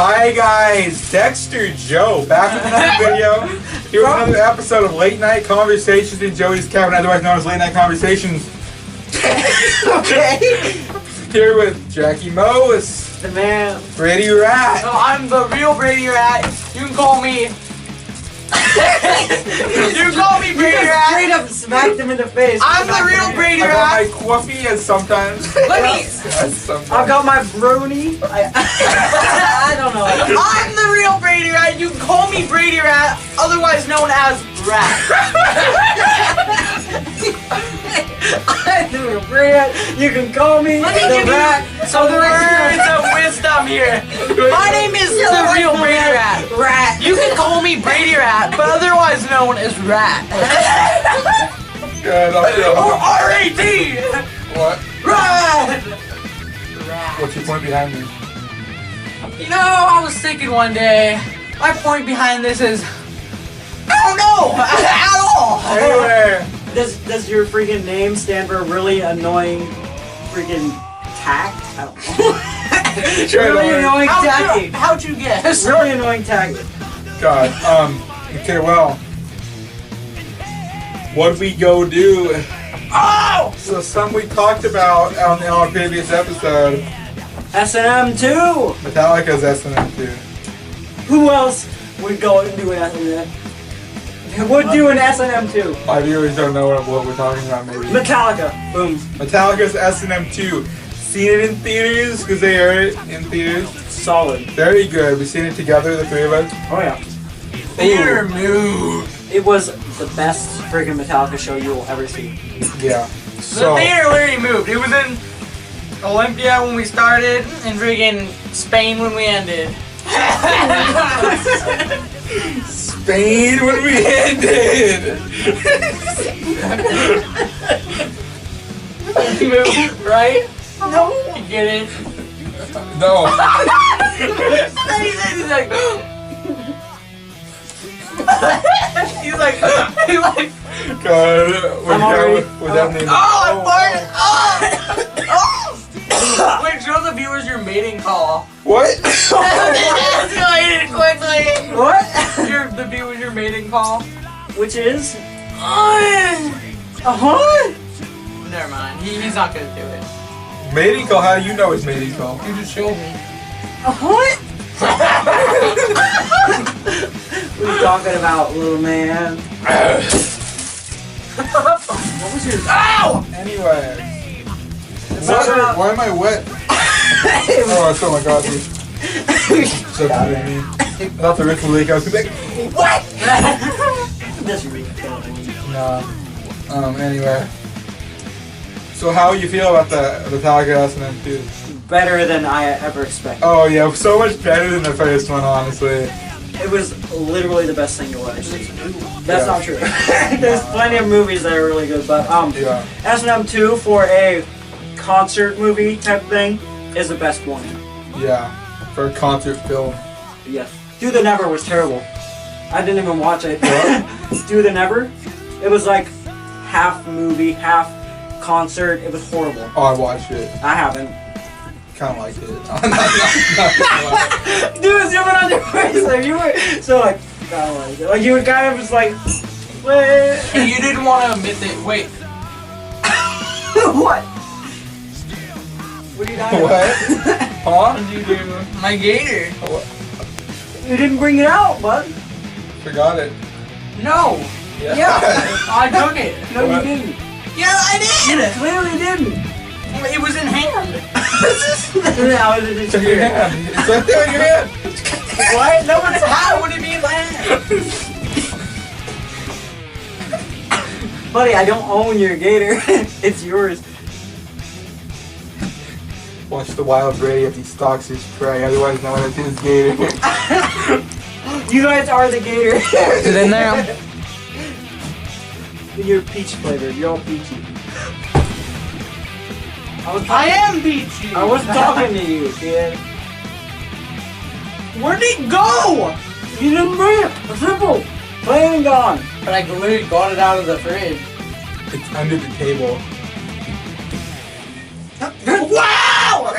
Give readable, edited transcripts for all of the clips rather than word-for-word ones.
Hi guys, Dexter Joe back with another video. Here with another episode of Late Night Conversations in Joey's Cabin, otherwise known as Late Night Conversations. Okay. Here with Jackie Moes, The man. Brady Rat. So I'm the real Brady Rat. You can call me. You can call me Brady Rat. Straight up smacked him in the face. I'm the real Brady I got Rat. my coffee as sometimes. Let me. As sometimes. I've got my brony. I don't know. I'm the real Brady Rat. You can call me Brady Rat, otherwise known as Rat. I'm the real Brady. You can call me Let me the give rat. you some words of wisdom here. My name is the real Brady Rat. Rat. You can call me Brady Rat, but otherwise known as Rat. Good, I'll feel. Or R-A-T. What? Rat. What's your point behind me? You know, I was thinking one day, my point behind this is, I don't know at all. Anyway. Does your freaking name stand for really annoying freaking tack? I don't know. Really annoying tactic. How'd you guess? Really annoying tactic. God, okay, well. What'd we go do? Oh! So some we talked about on our previous episode. S&M2. Metallica's S&M2. Who else would go and do an S&M? Would do an S&M2. My viewers don't know what we're talking about, maybe. Metallica. Boom. Metallica's S&M2. Seen it in theaters, because they aired it in theaters. Solid. Very good. We've seen it together, the three of us. Oh yeah. Theater move. It was the best freaking Metallica show you will ever see. Yeah. The So, theater literally moved. It was in Olympia when we started, and friggin' Spain when we ended. Spain when we ended. Right? No. You get it? No. He's like, he's like, God, I'm already- with that name. oh, I farted. Oh. Wait, show the viewers your mating call. What? Explain it quickly. What? The viewers your mating call. Which is? Never mind. He's not gonna do it. Mating call? How do you know it's mating call? You just showed me. What? What are you talking about, little man? What was your? Ow! Anyway. not- Why am I wet? Oh, I saw my coffee. So bad at me. I thought the rich would leak. I was like, What? That's your nah. Anyway. So how you feel about the Metallica S&M2? Better than I ever expected. Oh yeah, so much better than the first one, honestly. It was literally the best thing you'll ever see. That's Yeah. not true. There's plenty of movies that are really good, but Yeah. S&M2 for a concert movie type thing is the best one. Yeah. For a concert film. Yes. Do the Never was terrible. I didn't even watch it. What? Do the Never? It was like half movie, half concert. It was horrible. Oh, I watched it. I haven't. Kind of liked it. Dude, it's jumping on your face. Like you were so like, I don't like it. Like you were kind of just like, wait. You didn't want to admit that. Wait. What? What are you talking What? about? Huh? What did you do? My gator. You didn't bring it out, bud. Forgot it. No. Yeah. I took it. No, What? you didn't. Yeah, I You did. clearly didn't. It was in hand. How did it It's in your hand. It's right there in your hand. What? No, it's How would it be in my hand? Buddy, I don't own your gator. It's yours. Watch the wild Brady if he stalks his prey, otherwise known as his gator. You guys are the gator. Is it in there? You're peach flavored. You're all peachy. I am peachy. I was talking to you, kid. Where'd it go? You didn't bring it. It's simple. Plain and gone. But I literally got it out of the fridge. It's under the table. Wow!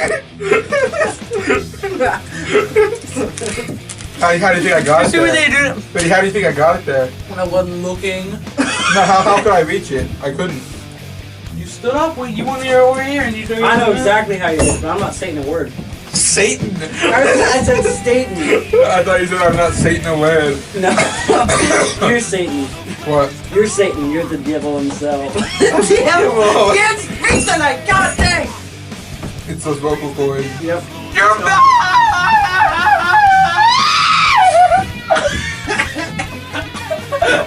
How do you think I got it See what they there? do But how do you think I got it there? when I wasn't looking. No, how could I reach it? I couldn't. You stood up when you went over here and you took I know exactly how you did it, but I'm not saying a word. Satan. I said Satan. I thought you said I'm not Satan aware. No. You're Satan. What? You're Satan. You're the devil himself. Devil. Can't speak tonight, god dang! It's those vocal cords. Yep. You're back!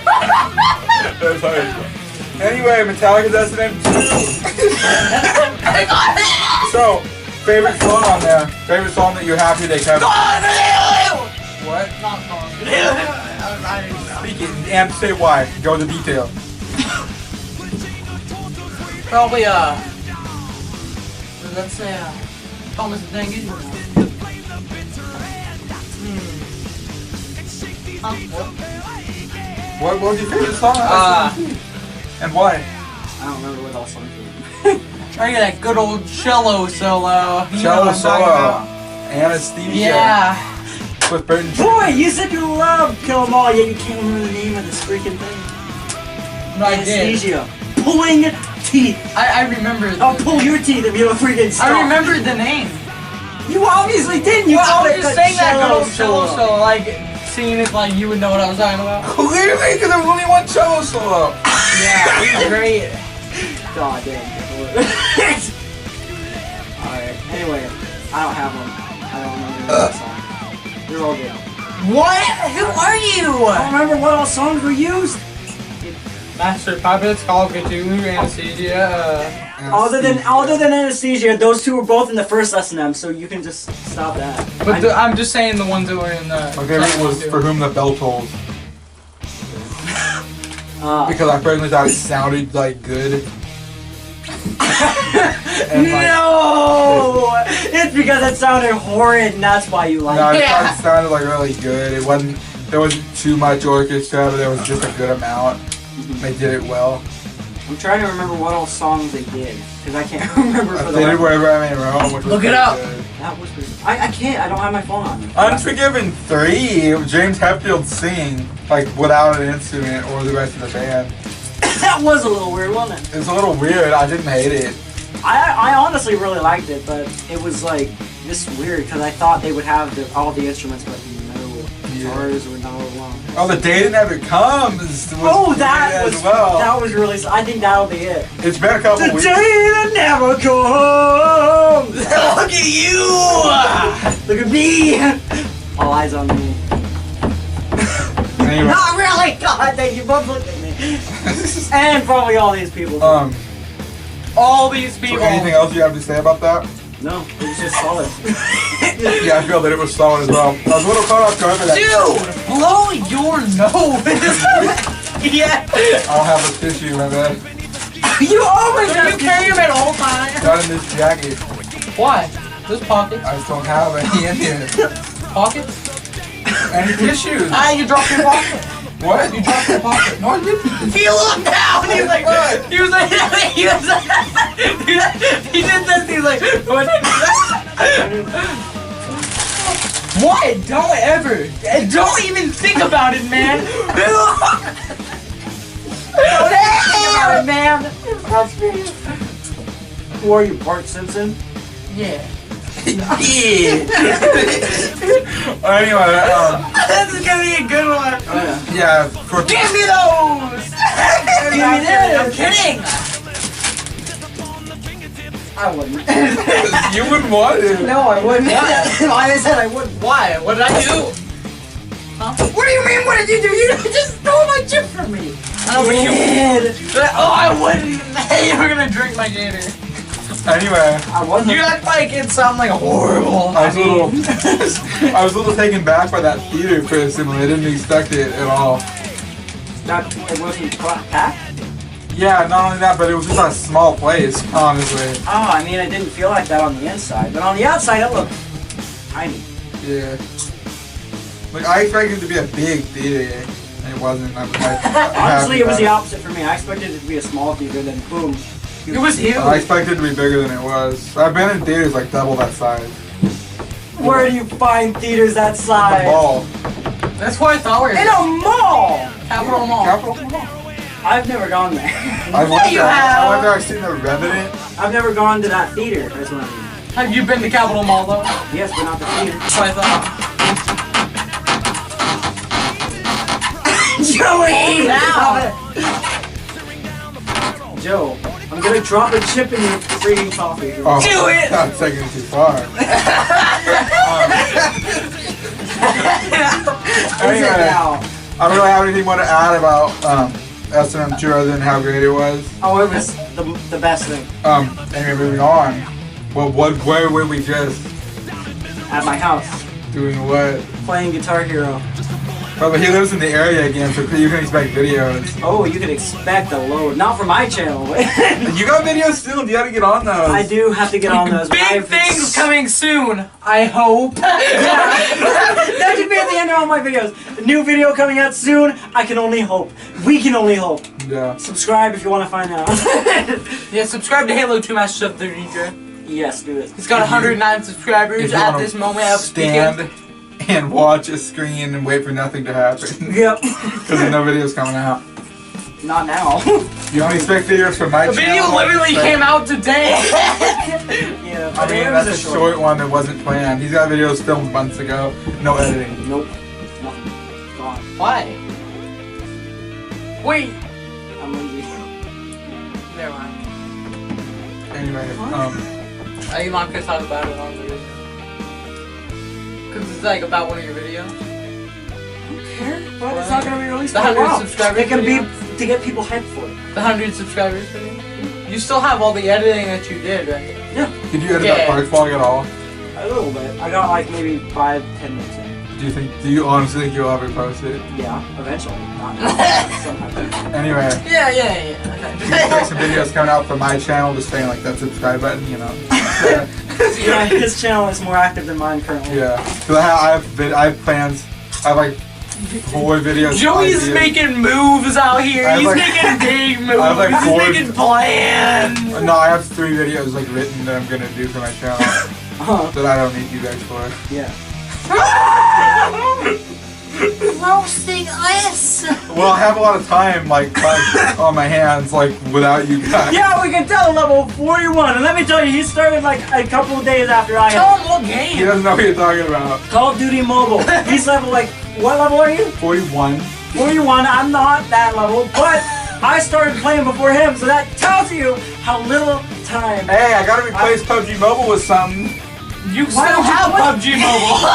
That's hard. Anyway, Metallica's S&M2. So, favorite song on there? Favorite song that you're happy they covered? What? Not song. Speak it and say why. Go into detail. Probably, let's say, Thomas the Tank Engine. What was your favorite song? And why? I don't remember what all songs were. Try to get that good old cello solo. You know Cello what I'm talking solo. about. Anesthesia. Yeah. With Burton. Boy, you said you love Kill 'Em All, yet you can't remember the name of this freaking thing. No, I did. Anesthesia. Pulling teeth. I remember. I'll pull your teeth if you don't freaking stop. I remember the name. You obviously didn't. You Well, I told was it just that saying that good old cello solo. solo, like singing it like you would know what I was talking about. Clearly, because there was only one cello solo. Yeah, it was great. God damn. Alright, anyway, I don't have them. I don't remember what song. They're all good. What? Who are you? I don't remember what all songs were used. Master Puppets, Call of Cthulhu, Anesthesia. Other than Anesthesia, those two were both in the first S&M, so you can just stop that. But I'm just saying the ones that were in the. My favorite was For Whom the Bell Tolls. Because I personally thought it sounded like good. And, like, no! It's because it sounded horrid, and that's why you like no, I it. thought it sounded like really good. It wasn't. There wasn't too much orchestra, but there was just a good amount. They did it well. I'm trying to remember what all songs they did, because I can't remember for the They did life. Wherever I May Roam, which was Look it pretty up. good. That was pretty. I can't. I don't have my phone on me. Unforgiven 3, James Hetfield singing, like without an instrument or the rest of the band. That was a little weird, wasn't it? It's a little weird, I didn't hate it. I honestly really liked it, but it was like just weird because I thought they would have all the instruments, but no guitars were not along. Oh, The Day That Never Comes was that weird was as well. that was really. I think that'll be it. It's been a couple The weeks. day that never comes. Look at you! Look at me. All eyes on me. Anyway, Not really. God, thank you both looked at me. And probably all these people. All these so people. anything else you have to say about that? No, it was just solid. Yeah, I feel that it was solid as well. I was a little caught off guard by that. Dude, blow your nose. Yeah. I'll have a tissue, my bad. You always you carry them at all times. Not in this jacket. Why? There's pockets. I just don't have any in here. Pockets? Any tissues? Ah, you dropped your pocket. What? You dropped your pocket. No, I didn't. He looked down. He was like, he was like, he was like, he did this. He's like, what? What? Don't ever. Don't even think about it, man. Don't think about it, man. Who are you, Bart Simpson? Yeah. Yeah. Anyway, This is gonna be a good one. Oh yeah. yeah, for Give me those. Give me this. I'm kidding. I wouldn't. you wouldn't want it. No, I wouldn't. I said I wouldn't. Why? What did I do? Huh? What do you mean? What did you do? You just stole my chip from me. I don't think you did. Oh, I wouldn't. You were gonna drink my gator. Anyway, I wasn't. You act like it sounded like horrible. I was a little taken back by that theater criticism. I didn't expect it at all. That it wasn't packed. Yeah, not only that, but it was just a small place, honestly. Oh, I mean, I didn't feel like that on the inside, but on the outside, it looked tiny. Yeah. Like, I expected it to be a big theater, and it wasn't. Honestly, it was the opposite for me. I expected it to be a small theater, then boom. It was huge. I expected it to be bigger than it was. I've been in theaters like double that size. Where do you find theaters that size? The mall. That's what I thought we were In a mall! Capital Mall. Capital Mall. I've never gone there. I went you there. have. I went there. I've seen the Revenant. I've never gone to that theater. That's what I mean. Have you been to Capital Mall though? Yes, but not the theater. That's what I thought. Joey! Now. Joe, I'm gonna drop a chip in your freaking coffee. Oh, Do it! That's taking it too far. Anyway, Now. I don't really have anything more to add about S&M2 other than how great it was. Oh, it was the best thing. Anyway, moving on. Well, where were we just At my house. doing what? Playing Guitar Hero. But he lives in the area again, so you can expect videos. Oh, you can expect a load. Not for my channel. You got videos still? You gotta get on those. I do have to get on those. Big things coming soon, I hope. That should be at the end of all my videos. A new video coming out soon. I can only hope. We can only hope. Yeah. Subscribe if you want to find out. Yeah, subscribe to Halo 2 Masters of the DJ. Yes, do it. He's got 109 If subscribers you at wanna this moment of stand speaking. and watch a screen and wait for nothing to happen. Yep. Because there's no videos coming out. Not now. You don't expect videos from my The channel. video literally came out today. Yeah. I mean, that's a short one that wasn't planned. He's got videos filmed months ago. No editing. Nope. Nothing. Gone. Why? Wait. I'm lazy. Never mind. Anyway, Are you not gonna talk about it on the video? Because it's like about one of your videos. But it's not gonna be released The for a 100 while. subscribers It can be video? to get people hyped for it. The 100 subscribers video. You still have all the editing that you did, right? Yeah. did you edit Yeah. that park vlog at all? A little bit. I got like maybe 5-10 minutes in. Do you honestly think you'll ever post it? Yeah, eventually. Not now. Sometime. Anyway, Yeah. you can expect some videos coming out from my channel, just saying like that subscribe button, you know. Yeah, his channel is more active than mine currently. Yeah. Cause I have plans. I have like 4 videos. Joey's ideas. making moves out here. I have He's like- making big moves. I have like He's 4 making plans. No, I have 3 videos like written that I'm gonna do for my channel that I don't need you guys for. Yeah. Roasting us. Well, I have a lot of time like on my hands like without you guys. Yeah, we can tell level 41. And let me tell you, he started like a couple of days after I Tell had. him what He game. doesn't know what you're talking about. Call of Duty Mobile. He's level like, what level are you? 41. 41. I'm not that level, but I started playing before him, so that tells you how little time. Hey, I gotta replace PUBG Mobile with something. You Why still don't you have play- PUBG Mobile. I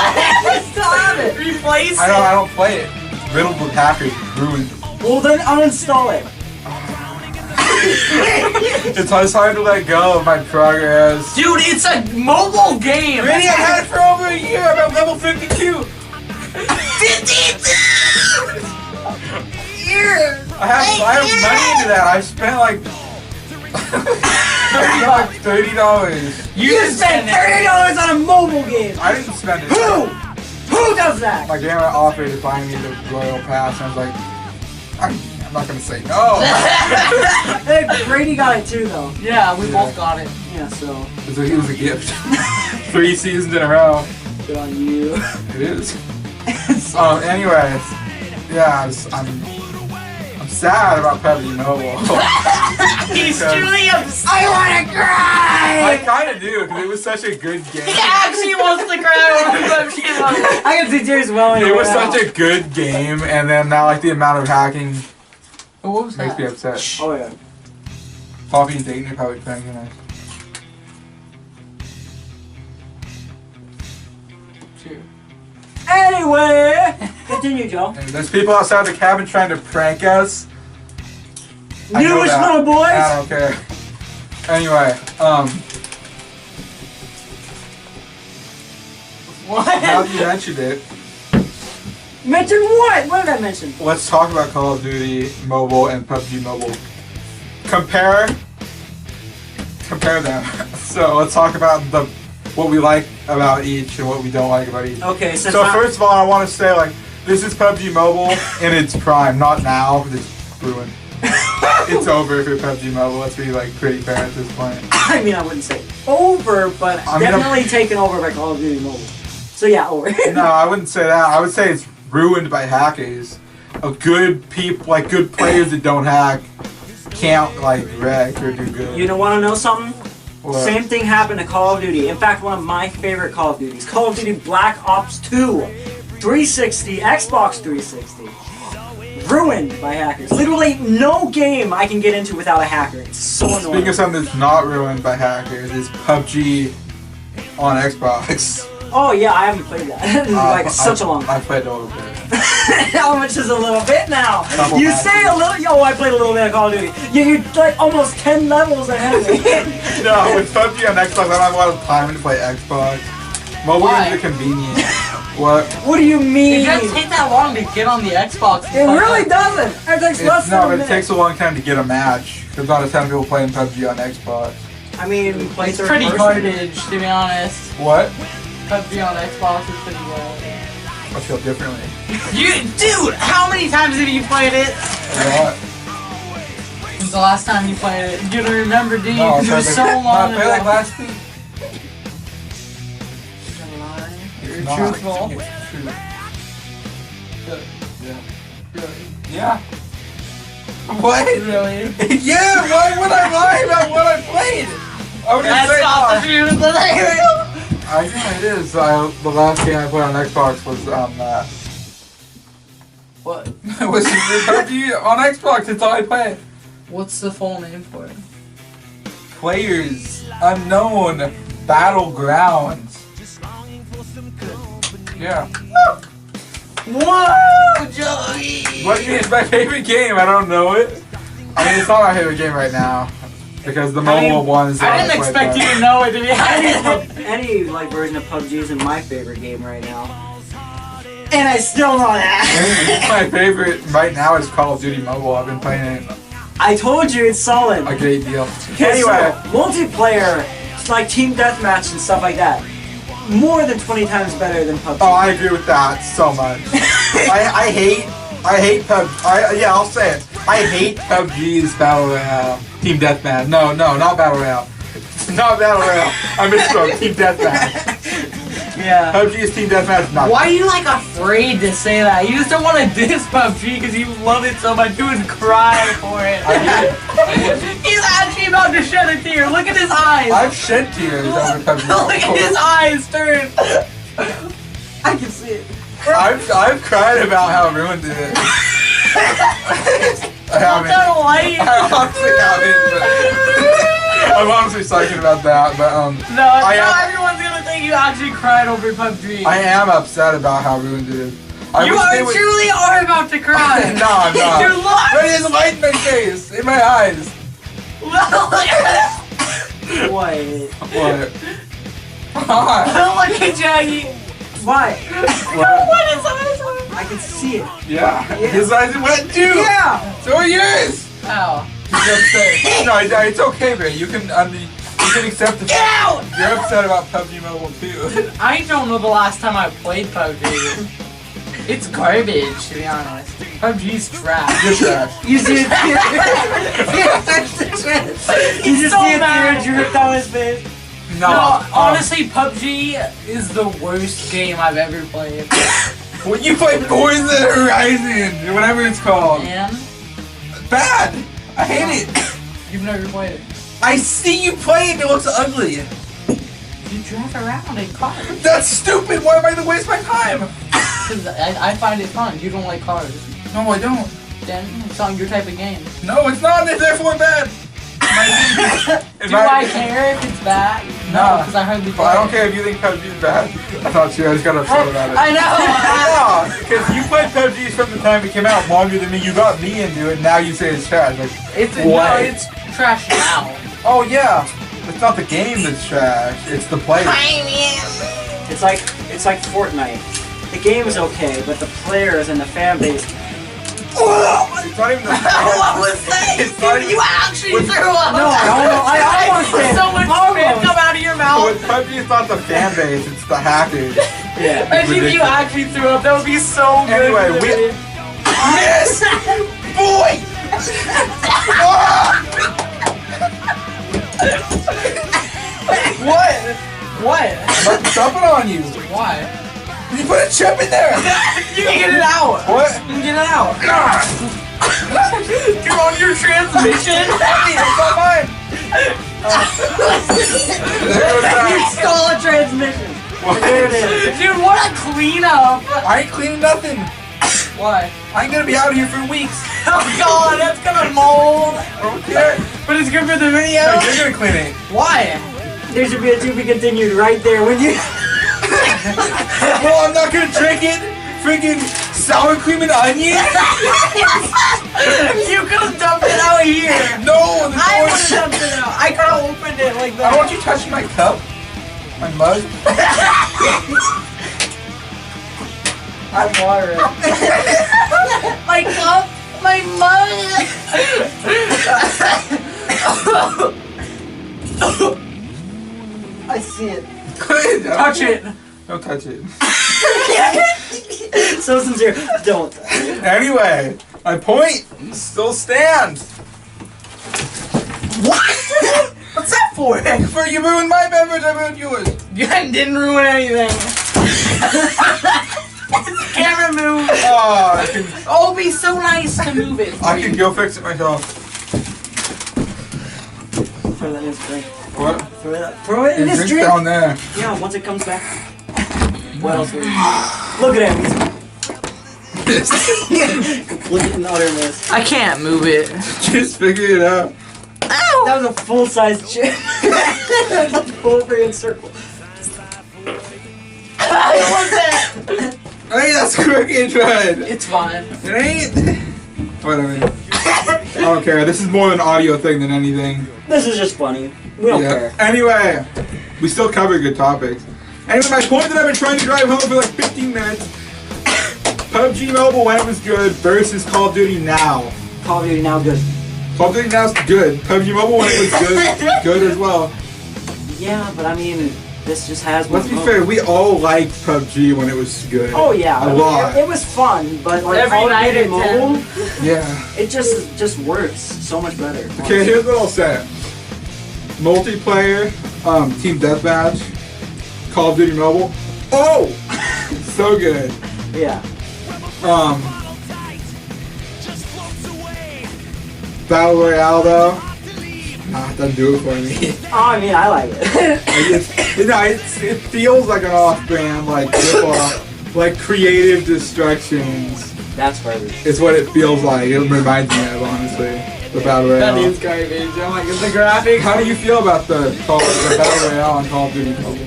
still have it. Replace I don't play it. It's riddled with hackers. It's ruined. Well, then uninstall it. It's hard to let go of my progress. Dude, it's a mobile game. Really, I had it for over a year. I'm at level 52. 52 years. I have money into that. I spent like $30. You spent $30 on a mobile game. I didn't spend it. Who? Who does that? My grandma offered to buy me the Royal Pass, and I was like, I'm not gonna say no. Hey, Brady got it too, though. Yeah, we both got it. Yeah, so It was a gift. 3 seasons in a row. good on you. It is. Anyways, yeah, I'm sad about PUBG Mobile. He's Because- truly upset. I wanna cry. I kind of do, because it was such a good game. He actually wants to cry over PUBG Mobile. I can see tears welling. It was right now. such a good game, and then now like the amount of hacking What was makes me that? upset. Oh yeah. Poppy and Dayton are probably playing tonight. True. Anyway, continue, Joe. And there's people outside the cabin trying to prank us. I know Newish that. little boys. I don't care. Anyway, What? now that you mentioned it, Mention what? What did I mention? let's talk about Call of Duty Mobile and PUBG Mobile. Compare them. So let's talk about what we like about each and what we don't like about each. Okay, So first of all, I want to say like this is PUBG Mobile in its prime, not now because it's ruined. It's over for PUBG Mobile. Let's be like pretty fair at this point. I mean, I wouldn't say over, but I mean, definitely taken over by Call of Duty Mobile. So yeah, over. No, I wouldn't say that. I would say it's ruined by hackers. Good players that don't hack can't wreck or do good. You want to know something? What? Same thing happened to Call of Duty. In fact, one of my favorite Call of Duties, Call of Duty Black Ops 2, 360, Xbox 360. Ruined by hackers. Literally no game I can get into without a hacker. It's so annoying. Speaking of something that's not ruined by hackers, is PUBG on Xbox. Oh yeah, I haven't played that. Such a long time. I played a little bit. How much is a little bit now? Couple You matches. say a little. Oh, I played a little bit of Call of Duty. You're like almost 10 levels ahead of me. No, with PUBG on Xbox, I don't have a lot of time to play Xbox. Mobile Why? games are convenient. What? What do you mean? It doesn't take that long to get on the Xbox. It really doesn't. It takes less than a No, but minute. it takes a long time to get a match. There's not a ton of people playing PUBG on Xbox. I mean, play It's third pretty person. garbage, to be honest. What? PUBG on Xbox is pretty well. I feel differently. Dude, how many times have you played it? A lot. When's the last time you played it? You don't remember, do you? No, Because it was so long I played ago. last week. You're Not. truthful. It's true. Yeah. What? Really? Yeah, why would I lie about what I played? I would just That's say, not the truth. I know it is. The last game I played on Xbox was What? was PUBG on Xbox. That's all I played. What's the full name for it? Players Unknown Battlegrounds. Yeah. Whoa, Joey! What is my favorite game? I don't know it. I mean, it's not my favorite game right now because the mobile ones. I didn't expect you to know it, to be honest. Any version of PUBG is in my favorite game right now. And I still know that. My favorite right now is Call of Duty Mobile. I've been playing it I told you it's solid. a great deal. Anyway, multiplayer, like team deathmatch and stuff like that, more than 20 times better than PUBG. Oh, I agree with that so much. I hate PUBG. Yeah, I'll say it. I hate PUBG's Battle Royale. Team Deathmatch. No, not Battle Royale. Not Battle Royale. I misspoke. Team Deathmatch. Yeah. PUBG's Team Deathmatch. Not. Why are you afraid to say that? You just don't want to diss PUBG because you love it so much. You would cry for it. He's actually about to shed a tear. Look at his eyes. I've shed tears over PUBG. Look at his eyes turn. I can see it. I've cried about how ruined it is. I haven't. Don't lie. I honestly haven't. I'm honestly psyched about that, but No, everyone's gonna think you actually cried over PUBG. I am upset about how ruined it is. You truly are about to cry. No, I'm not. You're lying. But there's light in my face, in my eyes. What? What? Why? Look at Jaggy. Why? What his eyes are. I can see it. Yeah. His eyes are wet too. Yeah. So are yours. Ow. He's upset. No, it's okay, man. You can accept the Get out! You're upset about PUBG Mobile too. I don't know the last time I played PUBG. It's garbage, to be honest. PUBG's trash. You're trash. You see it. You just so see a mad. tear drip down his face. No, honestly, PUBG is the worst game I've ever played. When you play Forza Horizon, or whatever it's called. And Bad. I hate it. you've never played it. I see you play it. It looks ugly. You drive around in cars. That's stupid. Why am I gonna waste my time? Cause I find it fun. You don't like cars. No, I don't. Then it's not your type of game. No, it's not. It's therefore bad. Do I care if it's bad? No. Because I hardly play. Well, I don't care if you think PUBG is bad. I thought you. I just got upset about it. I know. Because you played PUBG from the time it came out longer than me. You got me into it. Now you say it's trash. Like, It's what? no, it's trash now. Oh yeah. It's not the game that's trash. It's the player. It's like Fortnite. The game is okay, but the players and the fan base. It's not even the. What was that? It's not even. You actually threw up. No, I almost did. So much spit come out of your So mouth. it's PUBG is not the fan base. It's the hackers. Yeah. Imagine if you actually threw up. That would be so good. Anyway, we. Miss boy. What? I'm dumping on you. Why? You put a chip in there! You can get it out! What? You can get it out! You're on your transmission! It's not mine! There goes You that. stole a transmission. There it is. Dude, what a cleanup! I ain't cleaning nothing. Why? I ain't gonna be out here for weeks. Oh god, that's gonna mold! Okay. But it's good for the video! No, you're gonna clean it. Why? There should be a to be continued right there when you. Well, I'm not gonna drink it. Freaking sour cream and onion. You could have dumped it out here! No, the I door. would have dumped it out! I could have opened it like I that! don't want you touching my cup. My mug. I'm watering. My cup! My mug! I see it. Touch it! Don't touch it. So sincere. Don't. Anyway, my point still stands. What? What's that for? For you ruined my beverage, I ruined yours. You didn't ruin anything. Camera move. Oh, I can Oh, it'd be so nice to move it. I can go fix it myself. Throw that in his drink. What? Throw it in Your this drink's drink. down there. Yeah, once it comes back. What else? Look at him. He's complete and utter miss. I can't move it. Just figure it out. Ow! That was a full-size chip. Full freaking circle. What was that? Hey, that's crooked, Fred. It's fine. It ain't. Whatever. I don't care. This is more of an audio thing than anything. This is just funny. We don't care. Anyway, we still cover good topics. Anyway, my point that I've been trying to drive home for like 15 minutes. PUBG Mobile when it was good versus Call of Duty now. Call of Duty now good. Call of Duty now is good. PUBG Mobile when it was good as well. Yeah, but I mean, this just has. Let's be fair, we all liked PUBG when it was good. Oh yeah, a lot. It was fun, but like Every Call of night Duty at mobile, 10. Yeah. it just works so much better. Okay, here's what I'll say. Multiplayer, Team Deathmatch, Call of Duty Mobile. Oh! So good. Yeah. Battle Royale though. Nah, it doesn't do it for me. Oh, I mean, I like it. It feels like an off-brand, like rip-off, like creative destructions. That's perfect. It's what it feels like. It reminds me of, honestly, the Battle That Royale. is garbage. Oh my god, the graphics. How do you feel about the Battle Royale on Call of Duty Mobile?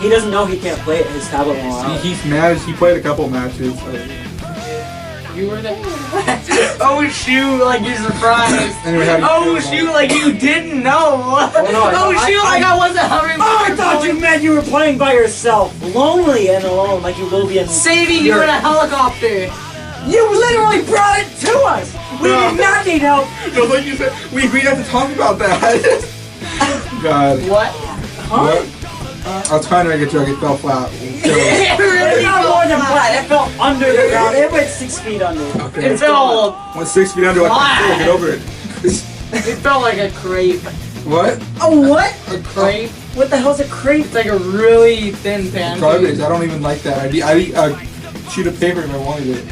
He doesn't know he can't play it. His tablet won't allow it. He's managed. He played a couple matches. So. You were there. Oh shoot, like you're surprised. Anyway, how do you Oh feel about shoot, like you didn't know. no, Shoot, like I wasn't hovering. Oh, I thought you meant you were playing by yourself, lonely and alone, like you will be in. saving you in a helicopter. You literally brought it to us. We No. did not need help. No, like you said, we agreed not to talk about that. God. What? What? I was trying to make a joke, it fell flat. It It's really not more than flat. It fell under the ground. It went 6 feet under. Okay. It felt. Went 6 feet under, I can get over it. It felt like a crepe. What? Oh, what? A crepe. What the hell's a crepe? It's like a really thin pancake. Garbage, I don't even like that. I'd eat a sheet of paper if I wanted it.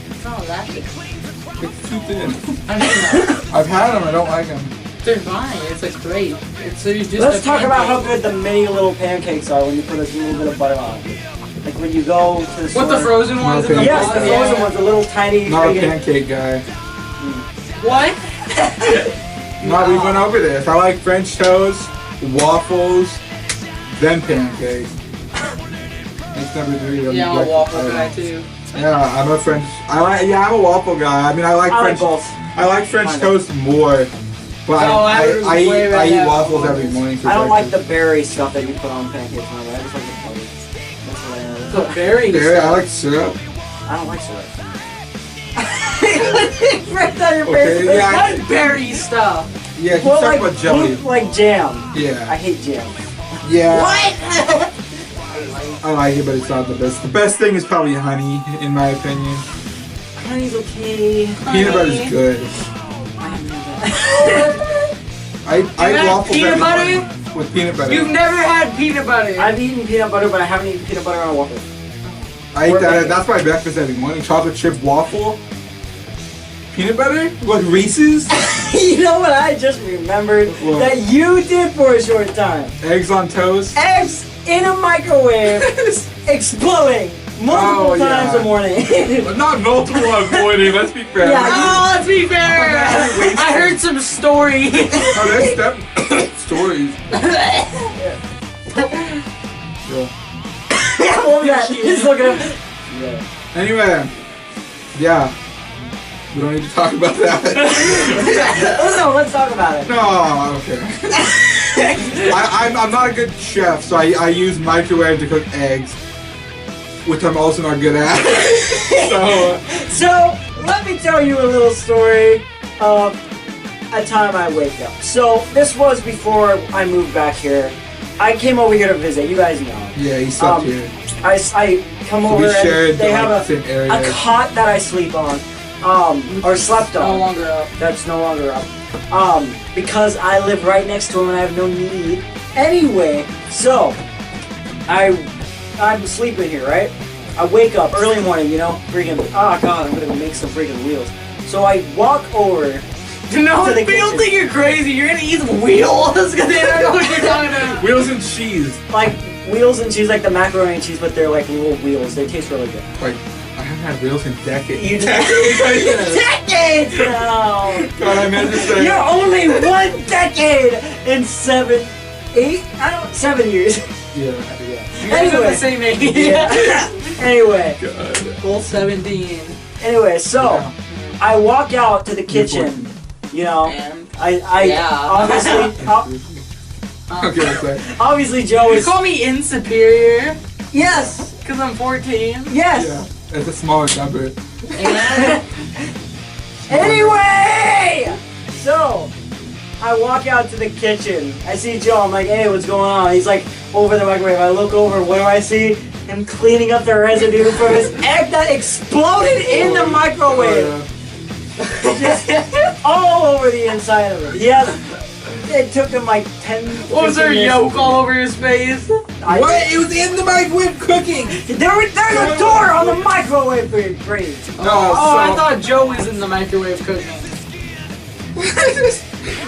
It's not that big. It's too thin. I know. I've had them, I don't like them. They're fine. It's a crepe. It's just Let's a talk about how pancake. good the mini little pancakes are when you put a little bit of butter on it. Like when you go to the store. What, the frozen ones in the Yes, box? the frozen ones, the little tiny. Not a friggin- pancake guy. What? No, we went over this. I like French toast, waffles, then pancakes. That's number 3. Yeah, I'm a waffle guy too. Yeah, I'm a French. I'm a waffle guy. I mean, I like I like French. both. I like French Kinda. toast more, but No, I would way I rather eat have waffles waffles. every morning. For I don't like the breakfast. berry stuff that you put on pancakes. I just like the butter. That's what I The know. berry Berry, I stuff. like syrup. I don't like syrup. Right down your Okay, face. yeah. What berry stuff? Yeah, he's Well, talking like, about jelly. like jam. I Yeah, hate jam. yeah. What? I like it, but it's not the best. The best thing is probably honey, in my opinion. Honey's okay. Peanut butter is good. I eat waffles Peanut every butter? morning. with peanut butter. You've never had peanut butter. I've eaten peanut butter, but I haven't eaten peanut butter on a waffle. I eat that. That's my breakfast every morning. Chocolate chip waffle. Peanut butter? What, Reese's? You know what I just remembered? What? That you did for a short time. Eggs on toast? Eggs in a microwave, exploding multiple times a morning. But not multiple a morning, let's be fair. Yeah, Oh, let's be fair. I heard some story. Oh, that's that stories. What was that? Just look at him. Anyway, yeah. We don't need to talk about that. No, let's talk about it. No, okay. I'm not a good chef, so I use microwave to cook eggs, which I'm also not good at. So, let me tell you a little story of a time I wake up. So, this was before I moved back here. I came over here to visit, you guys know. Yeah, he slept here. I come over and they have a cot that I sleep on. Or slept on. No longer up. That's no longer up. Because I live right next to him and I have no need. Anyway, so I'm sleeping here, right? I wake up early morning, you know, freaking. Oh god, I'm gonna make some freaking wheels. So I walk over. No, to the people kitchen. think you're crazy. You're gonna eat some wheels because they don't know what you're talking about. Wheels and cheese. Like wheels and cheese, like the macaroni and cheese, but they're like little wheels. They taste really good. Like, I haven't had wheels in decades. You decades now. God, I meant to say. You're only 1 decade in 7 years. Yeah. You guys are the same age. Anyway. God. Full 17. Anyway, so Yeah. I walk out to the kitchen. You know, And I Okay, sorry. obviously Joe you is. call me insuperior Yes. because I'm 14. Yes. Yeah, it's a smaller number. And Anyway, so I walk out to the kitchen. I see Joe. I'm like, hey, what's going on? He's like over the microwave. I look over. What do I see? Him cleaning up the residue from his egg that exploded in the microwave. Just all over the inside of it. Yes. It took him like 10. what was there 15 yolk minutes. all over his face? What? It was in the microwave cooking! There's a door on the microwave for your brain. No, I thought Joe was in the microwave cooking.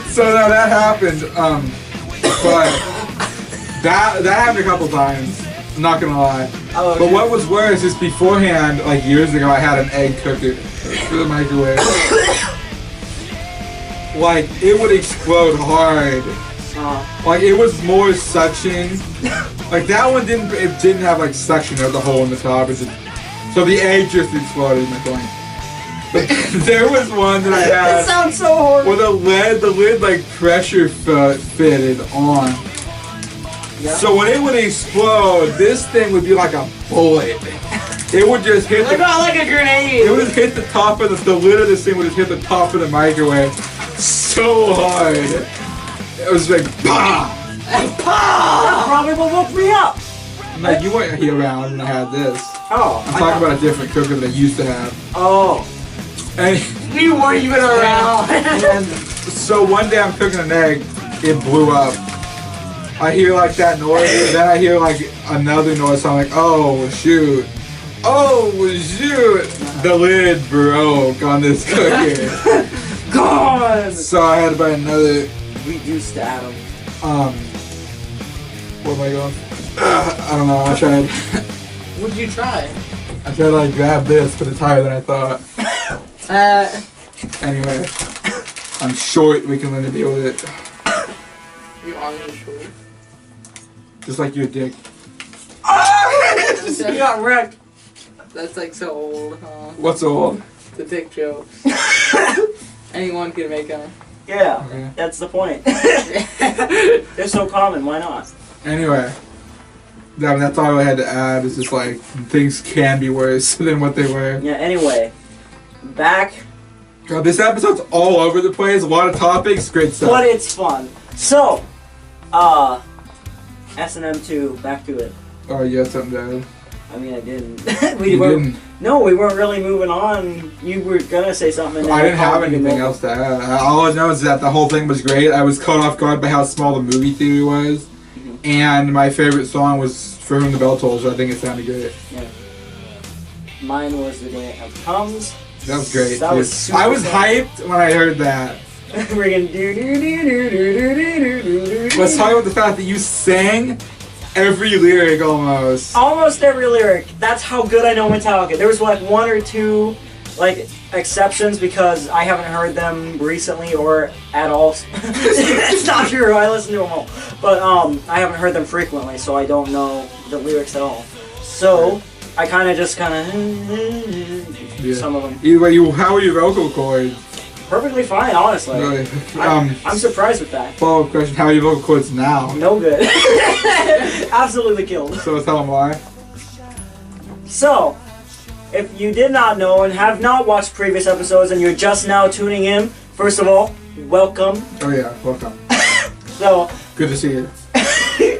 So now that happened, but that happened a couple times. I'm not gonna lie. Oh, But what was worse is beforehand, like years ago, I had an egg cooker for the microwave. Like it would explode hard. Like it was more suction. Like that one didn't have like suction at the hole in the top. So the egg just exploded in the point. But there was one that I That had sounds so horrible. where the lid like pressure fitted on. Yeah. So when it would explode, this thing would be like a bullet. It would just hit Like, the like a grenade. it would just hit the top of the lid of this thing would just hit the top of the microwave so hard. It was like bah! That probably will woke me up. Like you weren't here around when I had this. Oh. I'm talking about a different cooker that I used to have. Oh. And, You weren't even around. and so one day I'm cooking an egg, it blew up. I hear like that noise, and then I hear like another noise. So I'm like, oh shoot. Oh shoot! The lid broke on this cooker. God. So I had to buy another. We used to Adam. Where am I going? I don't know. I tried What'd you try? to like grab this, but it's higher than I thought. Anyway, I'm short. We can learn to deal with it. You are really short. Just like your dick. You got wrecked. That's like so old, huh? What's old? The dick joke. Anyone can make them. Yeah. Okay. That's the point. They're so common. Why not? Anyway, that's all I had to add. Is just like things can be worse than what they were. Yeah. Anyway, back. God, this episode's all over the place. A lot of topics. Great stuff. But it's fun. So, S&M2. Back to it. Oh, you had something to add? I mean, I didn't. You didn't. No, we weren't really moving on. You were gonna say something. And I didn't have called you anything over. else to add. All I know is that the whole thing was great. I was caught off guard by how small the movie theater was. And my favorite song was For Whom the Bell Tolls. I think it sounded great. Yeah. Mine was The Day It Comes. That was great. That dude. was super I was fun. hyped when I heard that. We're gonna do. Let's talk about the fact that you sang every lyric almost. Almost every lyric. That's how good I know Metallica. There was like one or two like exceptions because I haven't heard them recently or at all. It's not true. I listen to them all, but I haven't heard them frequently, so I don't know the lyrics at all. So I kind of just some of them. Either way, how are your vocal cords? Perfectly fine, honestly. Really? I'm surprised with that. Follow-up question: how are your vocal cords now? No good. Absolutely killed. So tell them why. So, if you did not know and have not watched previous episodes and you're just now tuning in, first of all, welcome. Oh yeah, welcome. So, Good to see you.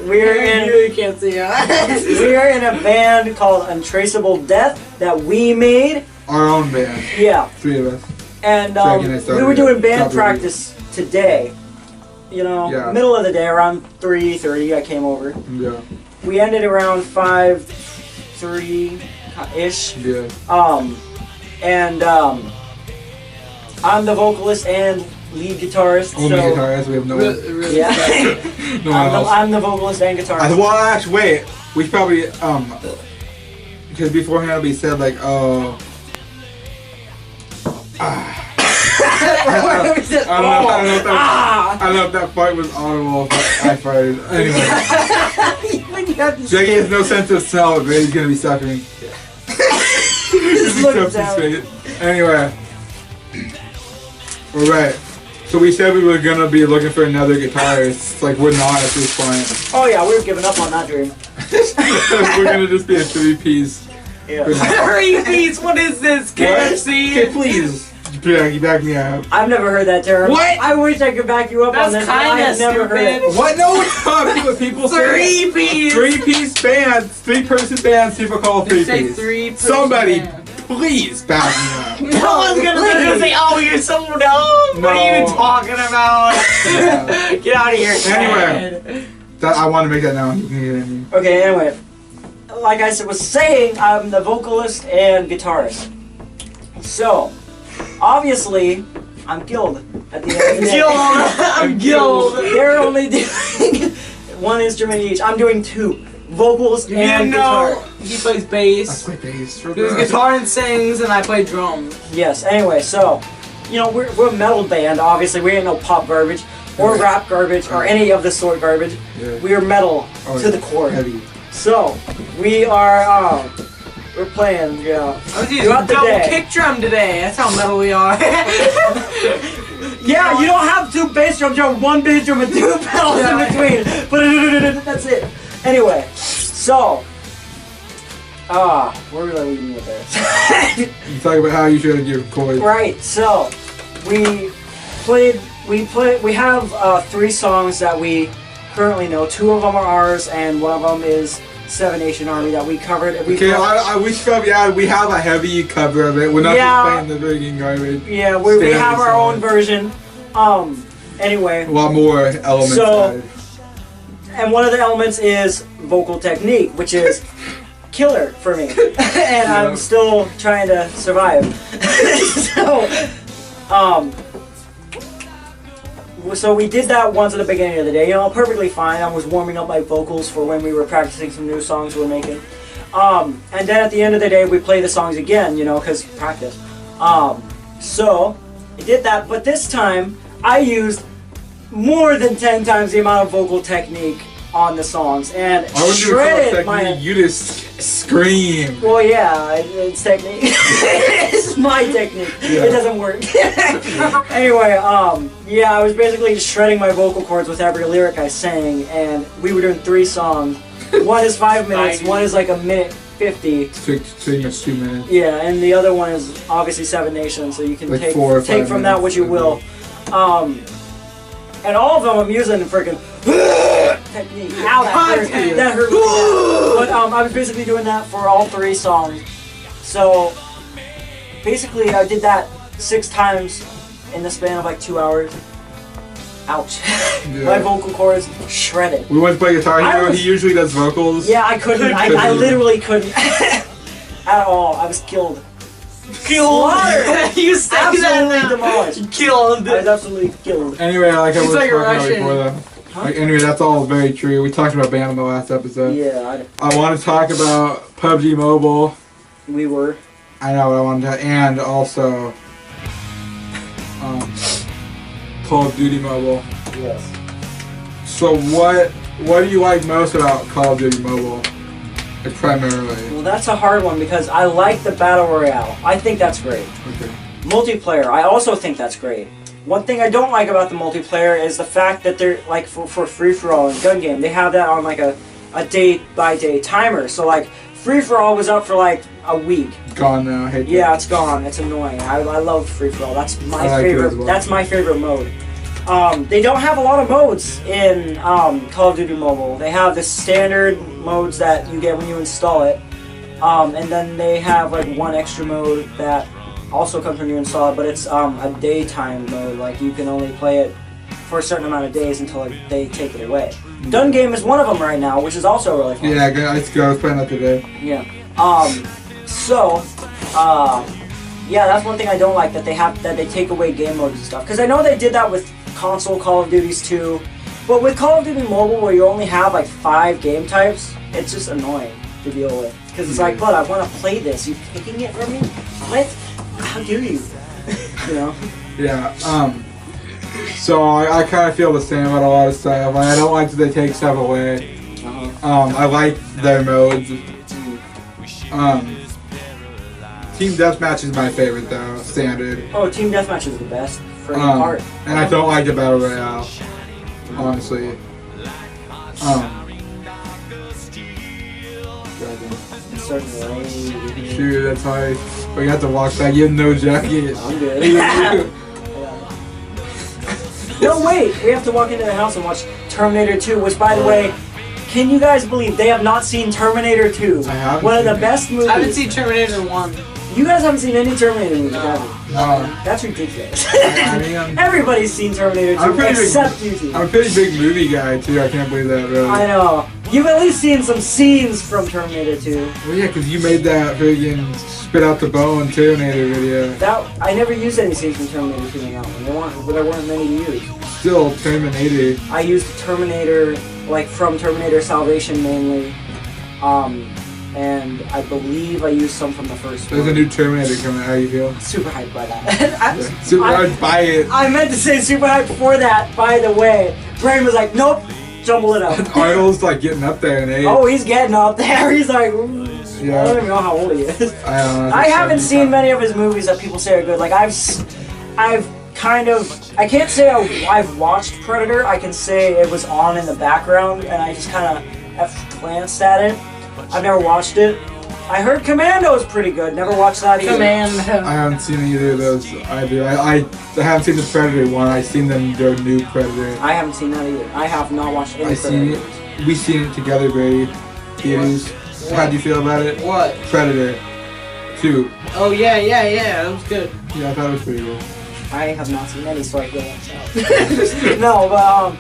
we're You in really can't see us. we're in a band called Untraceable Death that we made. Our own band, Yeah, 3 of us. and Jackie and I started we were doing it. band Probably. practice today. You know, Yeah. middle of the day, around 3:30, I came over. Yeah, We ended around 5:03-ish. yeah. I'm the vocalist and lead guitarist. Only so guitarist. We have no one. Really yeah, No one else. I'm the vocalist and guitarist. Well, actually, wait. We should probably because beforehand we said like, oh. I don't know if that part was audible, but I farted. Anyway, Jackie has no sense of smell, but he's gonna be suffering. Just look Tough to down. say. Anyway, alright. So we said we were gonna be looking for another guitarist. Like we're not at this point. Oh yeah, we've given up on that dream. We're gonna just be a 3-piece. Yeah. 3-piece, what is this? KFC? Okay, please. Jackie, back me up. I've never heard that term. What? I wish I could back you up That's on this. but I kinda have never heard it. stupid. What? No, it's not. People say 3-piece! 3-piece bands, 3-person bands. People call They say 3-piece. 3-person Somebody, band. please back me up. No one's gonna say, oh, you're so dumb. What are you even No. talking about? Yeah. Get out of here. Anyway. Chad. That, I want to make that known. You can hear me. Okay, anyway. Like I was saying, I'm the vocalist and guitarist. So, obviously, I'm Guild at the end of the day. Guild. I'm Guild. They're only doing one instrument each. I'm doing 2. Vocals You and know, guitar. he plays I bass. play bass. He plays guitar and sings, and I play drums. Yes, anyway, so, you know, we're a metal band, obviously. We ain't no pop garbage, or rap garbage, or any of the sort garbage. Yeah. We are metal Oh, to the core. Heavy. So, we are, we're playing, I was using Throughout the double day. kick drum today. That's how metal we are. Yeah, you don't have 2 bass drums, you have 1 bass drum and 2 pedals in between. But that's it. Anyway, so, where are we leading with this? You talk about how you should your chords. Right, so, we have 3 songs that we currently know. 2 of them are ours, and one of them is Seven Nation Army that we covered. We Okay, covered- we should probably add, we have a heavy cover of it. We're not Yeah. just playing the friggin' garbage. Yeah, we Standard have our song. own version. Anyway, A lot more elements So- added. and one of the elements is vocal technique, which is killer for me. And I'm still trying to survive. So we did that once at the beginning of the day, you know, perfectly fine. I was warming up my vocals for when we were practicing some new songs we were making. And then at the end of the day, we play the songs again, you know, because practice. So, I did that, but this time, I used more than 10 times the amount of vocal technique on the songs, and I wouldn't even call it shredded my... technique, you just scream. Well, yeah, it's technique. It's my technique. Yeah. It doesn't work. Anyway, yeah, I was basically just shredding my vocal cords with every lyric I sang, and we were doing 3 songs. One is 5 minutes, one is like 1:50. Pretty much 2 minutes. Yeah, and the other one is obviously Seven Nations, so you can Like take 4 or 5 take from that what you minutes. will. And all of them I'm using freaking technique. Ow, that hurt really bad. But I was basically doing that for all 3 songs. So basically, I did that 6 times in the span of like 2 hours. Ouch. Yeah. My vocal cords shredded. We went to play Guitar Hero. He usually does vocals. Yeah, I couldn't. I literally couldn't. At all. I was killed. Killed? You say absolutely that demolished. Killed. I was absolutely killed. Anyway, like I was like talking about before that. Like, anyway, that's all very true. We talked about band in the last episode. Yeah. I want to talk about PUBG Mobile. We were. I know what I wanted to, and also Call of Duty Mobile. Yes. So what do you like most about Call of Duty Mobile? Like primarily. Well, that's a hard one because I like the Battle Royale. I think that's great. Okay. Multiplayer, I also think that's great. One thing I don't like about the multiplayer is the fact that they're like for free-for-all and gun game, they have that on like a day-by-day timer. So like free-for-all was up for like a week. Gone now. I hate that. Yeah, it's gone. It's annoying. I love free-for-all. That's my like favorite. well. That's my favorite mode. They don't have a lot of modes in Call of Duty Mobile. They have the standard modes that you get when you install it, and then they have like one extra mode that also comes when you install it, but it's a daytime mode. Like you can only play it for a certain amount of days until they take it away. Gun game is one of them right now, which is also really fun. Yeah, let's go. I was playing that today. Yeah. Yeah, that's one thing I don't like, that they take away game modes and stuff. Because I know they did that with console Call of Duties too, but with Call of Duty Mobile, where you only have like 5 game types, it's just annoying to deal with. Because it's like, but I want to play this. You picking it from me? What? How do you? You know? Yeah. So I kind of feel the same about a lot of stuff. Like, I don't like that they take stuff away. I like their modes. Team Deathmatch is my favorite though, standard. Oh, Team Deathmatch is the best for any part. And I don't like the Battle Royale, honestly. It's starting to rain. Shoot, that's hard. We got to walk back. You have no jacket. I'm good. No, wait! We have to walk into the house and watch Terminator 2, which, by the way, can you guys believe they have not seen Terminator 2? I haven't. One of the best movies. I haven't seen Terminator 1. You guys haven't seen any Terminator movies, have you? No. That's ridiculous. I mean, Everybody's seen Terminator 2, except you two. I'm a pretty big movie guy too. I can't believe that, really. I know. You've at least seen some scenes from Terminator 2. Well, yeah, because you made that friggin' spit out the bone Terminator video. I never used any scenes from Terminator 2 in that one. There weren't many to use. Still, Terminator. I used Terminator, like from Terminator Salvation mainly. And I believe I used some from the first one. There's a new Terminator coming out. How you feel? Super hyped by that. Super hyped by it. I meant to say super hyped before that, by the way. Brain was like, nope, jumble it up. Arnold's like getting up there in age. Oh, he's getting up there. He's like, yeah. I don't even know how old he is. I don't know. I haven't seen many of his movies that people say are good. Like I've kind of, I can't say I've watched Predator. I can say it was on in the background and I just kind of have glanced at it. I've never watched it. I heard Commando is pretty good. Never watched that either. Commando. I haven't seen either of those either. I haven't seen the Predator one. I've seen the new Predator. I haven't seen that either. I have not watched any Predator. We seen it together, Brady. How do you feel about it? What? Predator 2. Oh yeah, that was good. Yeah, I thought it was pretty good. I have not seen any, so I feel like no, but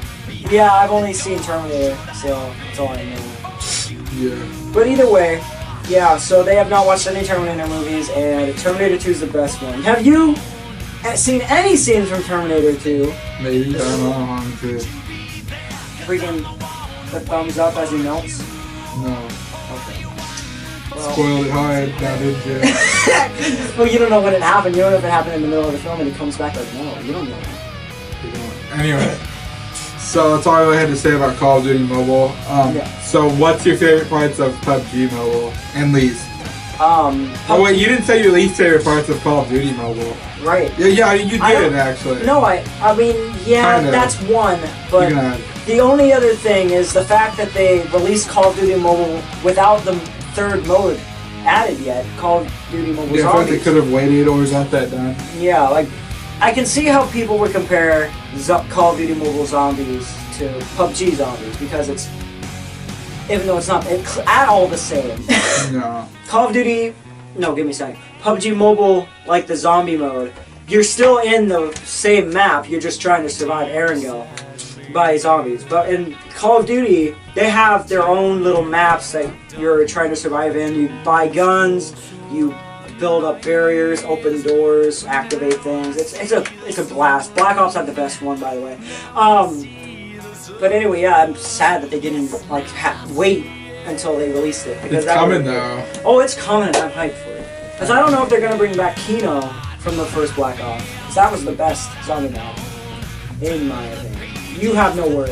yeah, I've only seen Terminator, so that's all I know. Yeah. But either way, yeah, so they have not watched any Terminator movies, and Terminator 2 is the best one. Have you seen any scenes from Terminator 2? Maybe, I don't know, honestly. Freaking the thumbs up as he melts? No. Okay. Well, Spoiled it hard, now did you? well, you don't know when it happened. You don't know if it happened in the middle of the film and he comes back like, no, you don't know. Anyway, so that's all I really had to say about Call of Duty Mobile. Yeah. So what's your favorite parts of PUBG Mobile, and least? Oh wait, you didn't say your least favorite parts of Call of Duty Mobile. Right. Yeah, you did actually. No, I mean, yeah, Kinda. that's one, but the only other thing is the fact that they released Call of Duty Mobile without the third mode added yet, Call of Duty Mobile Yeah, I thought they Zombies. could have waited or got that done. Yeah, like, I can see how people would compare Call of Duty Mobile Zombies to PUBG Zombies because it's, even though it's not at all the same. No. Call of Duty, no, give me a second. PUBG Mobile, like the zombie mode, you're still in the same map, you're just trying to survive Erangel by zombies. But in Call of Duty, they have their own little maps that you're trying to survive in. You buy guns, you build up barriers, open doors, activate things. It's a blast. Black Ops had the best one, by the way. But anyway, yeah, I'm sad that they didn't like wait until they released it. Because it's coming though. Oh, it's coming, and I'm hyped for it. Because I don't know if they're gonna bring back Kino from the first Black Ops. Because that was the best zombie map, in my opinion. You have no word.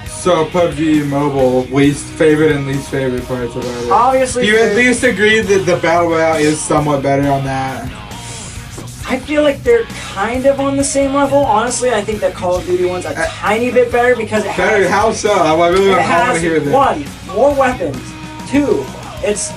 So PUBG Mobile, favorite and least favorite parts about it. Obviously, do you at least agree that the Battle Royale is somewhat better on that? I feel like they're kind of on the same level. Honestly, I think that Call of Duty one's a tiny bit better because it has... How so? I really want to hear this. 1, more weapons. 2,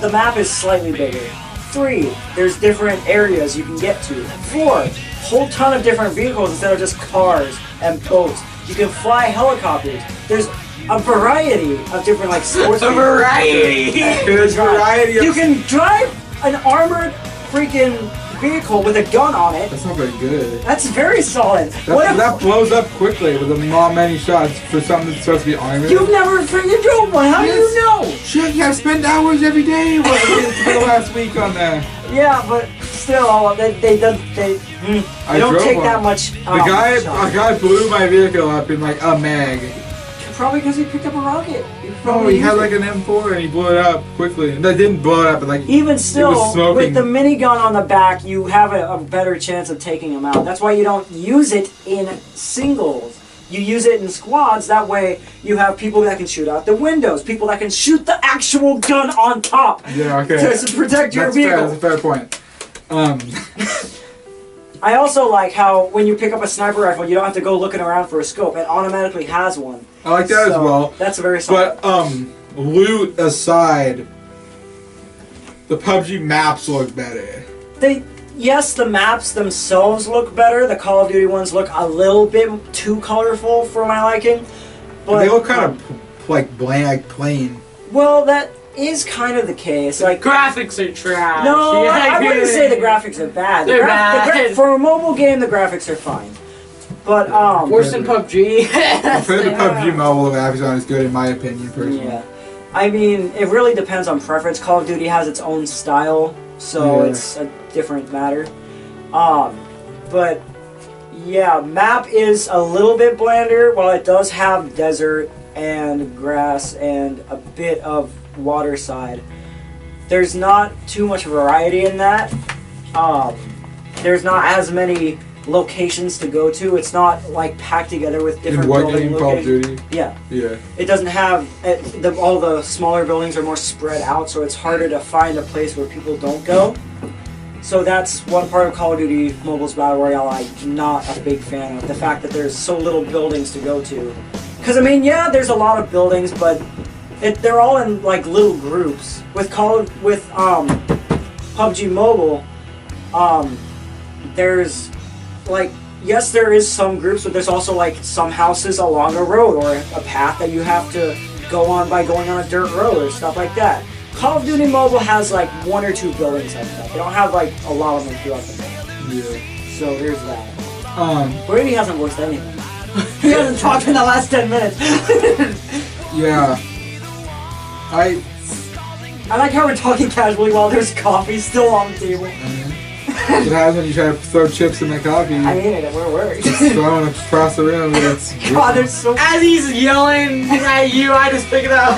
the map is slightly bigger. 3, there's different areas you can get to. 4, whole ton of different vehicles instead of just cars and boats. You can fly helicopters. There's a variety of different like sports. A variety. There's variety. You can drive an armored freaking vehicle with a gun on it. That's not very good. That's very solid. That blows up quickly with not many shots for something that's supposed to be armored. You've never freaking drove one. How do you know? Shit, yeah, I spent hours every day for the last week on that. Yeah, but still, they don't take that much. A guy blew my vehicle up in like a mag. Probably because he picked up a rocket. He had like an M4 and he blew it up quickly. That didn't blow it up, but like even still, with the minigun on the back, you have a better chance of taking him out. That's why you don't use it in singles. You use it in squads. That way, you have people that can shoot out the windows, people that can shoot the actual gun on top. Yeah, okay. To protect your vehicle. That's a fair point. I also like how when you pick up a sniper rifle, you don't have to go looking around for a scope. It automatically has one. I like that as well. That's very solid. But loot aside, the PUBG maps look better. Yes, the maps themselves look better. The Call of Duty ones look a little bit too colorful for my liking. But they look kind of like blank, like plain. Well, that is kind of the case. Like graphics are trash. No, I wouldn't say the graphics are bad. They're bad. For a mobile game, the graphics are fine. But worse than PUBG. Compared to PUBG Mobile, the graphics aren't as good in my opinion, personally. Yeah, I mean, it really depends on preference. Call of Duty has its own style, so it's a different matter. But yeah, map is a little bit blander. While it does have desert and grass and a bit of water side, there's not too much variety in that. There's not as many locations to go to. It's not like packed together with different building locations. Call of Duty? Yeah. It doesn't have all the smaller buildings are more spread out, so it's harder to find a place where people don't go. So that's one part of Call of Duty Mobile's Battle Royale I'm not a big fan of. The fact that there's so little buildings to go to. Because I mean, yeah, there's a lot of buildings, but they're all in like little groups. With PUBG Mobile, there's like, yes, there is some groups, but there's also like some houses along a road or a path that you have to go on by going on a dirt road or stuff like that. Call of Duty Mobile has like 1 or 2 buildings like that. They don't have like a lot of them throughout the map. Yeah. So there's that. Brady hasn't voiced anything. He hasn't talked in the last 10 minutes. Yeah. I like how we're talking casually while there's coffee still on the table. What happens when you try to throw chips in the coffee? I mean it, we're worried. Throwing it across the room. God, there's so... As he's yelling at you, I just pick it up.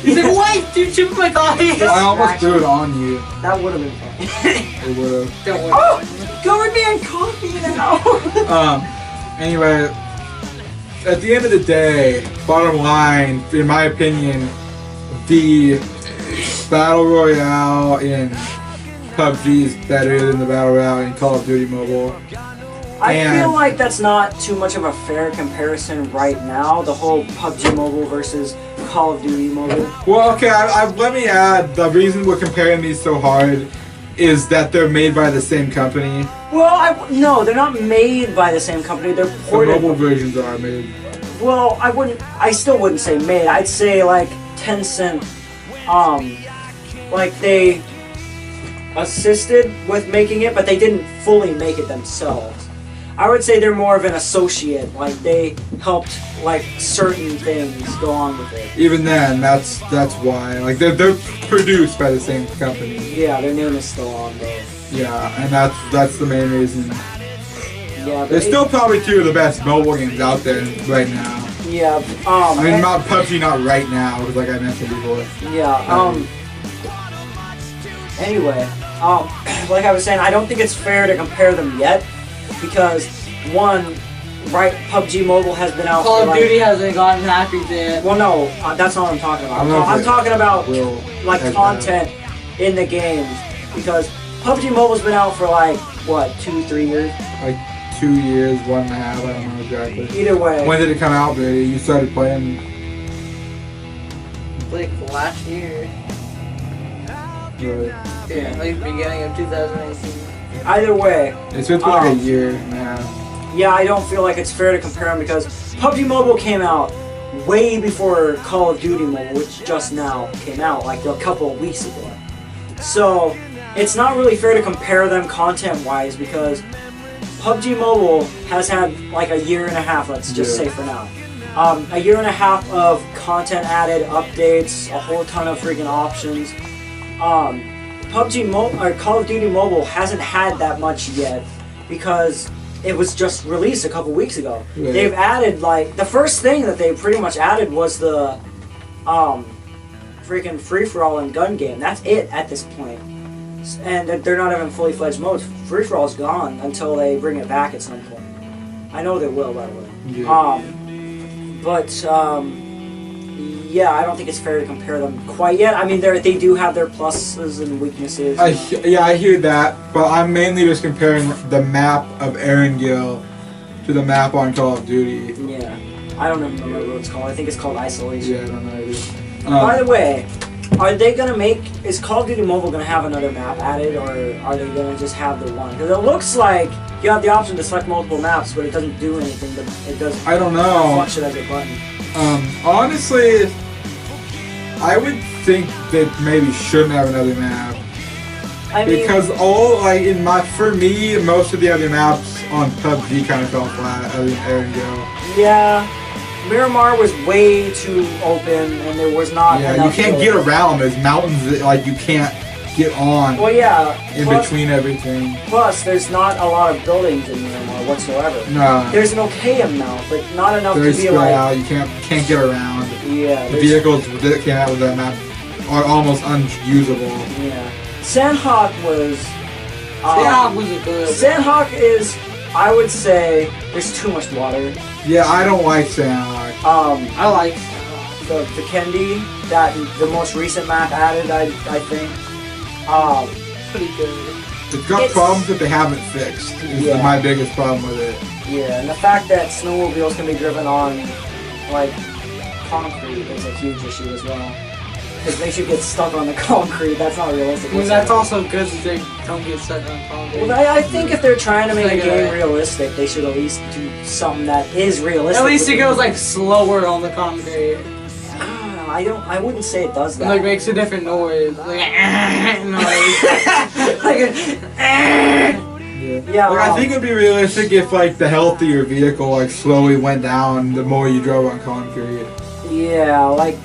He's like, what? You chipped my coffee? I almost threw it on you. That would have been fun. It would have. Don't worry. Oh! Go with me on coffee now! Anyway, at the end of the day, bottom line, in my opinion, the Battle Royale in PUBG is better than the Battle Royale in Call of Duty Mobile. I feel like that's not too much of a fair comparison right now, the whole PUBG Mobile versus Call of Duty Mobile. Well, okay, let me add, the reason we're comparing these so hard is that they're made by the same company. Well, no, they're not made by the same company. They're The ported. mobile versions are made. Well, I still wouldn't say made. I'd say like Tencent, like they assisted with making it, but they didn't fully make it themselves. I would say they're more of an associate. Like they helped like certain things go on with it. Even then, that's why. Like they're produced by the same company. Yeah, their name is still on there. Yeah, and that's the main reason. Yeah, They're still probably two of the best mobile games out there right now. Yeah. I mean, not PUBG, not right now, because like I mentioned before. Yeah. Anyway, like I was saying, I don't think it's fair to compare them yet, because one, right, PUBG Mobile has been out. Call for of like, Duty hasn't gotten happy yet. Well, no, that's not what I'm talking about. I'm talking about like content in the games, because PUBG Mobile's been out for like what, 2-3 years? Like 2 years, 1.5, I don't know exactly. Either way. When did it come out, baby? You started playing? Like last year. Really? Yeah, like beginning of 2018. Either way. It's been like a year and a half. Yeah, I don't feel like it's fair to compare them, because PUBG Mobile came out way before Call of Duty Mobile, which just now came out, like a couple of weeks ago. So, it's not really fair to compare them content-wise, because PUBG Mobile has had like a year and a half, let's just say for now. A year and a half of content added, updates, a whole ton of freaking options. Call of Duty Mobile hasn't had that much yet, because it was just released a couple weeks ago. Yeah. They've added, like, the first thing that they pretty much added was the freaking free-for-all and gun game. That's it at this point. And they're not even fully fledged modes. Free-for-all's gone until they bring it back at some point. I know they will, by the way. Yeah. Yeah, I don't think it's fair to compare them quite yet. I mean, they do have their pluses and weaknesses. I hear that, but I'm mainly just comparing the map of Erangel to the map on Call of Duty. Yeah, I don't even remember what it's called. I think it's called Isolation. Yeah, I don't know either. By the way, are they gonna is Call of Duty Mobile gonna have another map added, or are they gonna just have the one? Because it looks like you have the option to select multiple maps, but it doesn't do anything. It does. I don't know. Function as a button. Honestly, I would think they maybe shouldn't have another map. I mean, Because for me, most of the other maps on PUBG kind of fell flat other than Erangel. yeah, Miramar was way too open, and there was not Yeah, you enough. can't get around. There's mountains that like you can't get on Well, yeah. in between everything. Plus, there's not a lot of buildings in Miramar whatsoever. No. There's an okay amount, but not enough Very to be spread like. out. You can't get around. Yeah. The vehicles that came out with that map are almost unusable. Yeah. Sandhawk was. Sandhawk was a good. Sandhawk is, I would say, there's too much water. Yeah, I don't like Sandhawk. I like the Kendi, that the most recent map added, I think. pretty good. It's got problems that they haven't fixed. Is my biggest problem with it. Yeah, and the fact that snowmobiles can be driven on, like, concrete is a huge issue as well. Because they should get stuck on the concrete. That's not realistic. I mean, that's also good that they don't get stuck on concrete. Well, I think if they're trying to make a Like game realistic, they should at least do something that is realistic. At least it goes like slower on the concrete. I wouldn't say it does that. It like makes a different noise. Like noise. Yeah. Like, I think it'd be realistic if like the healthier vehicle like slowly went down the more you drove on concrete. Yeah, like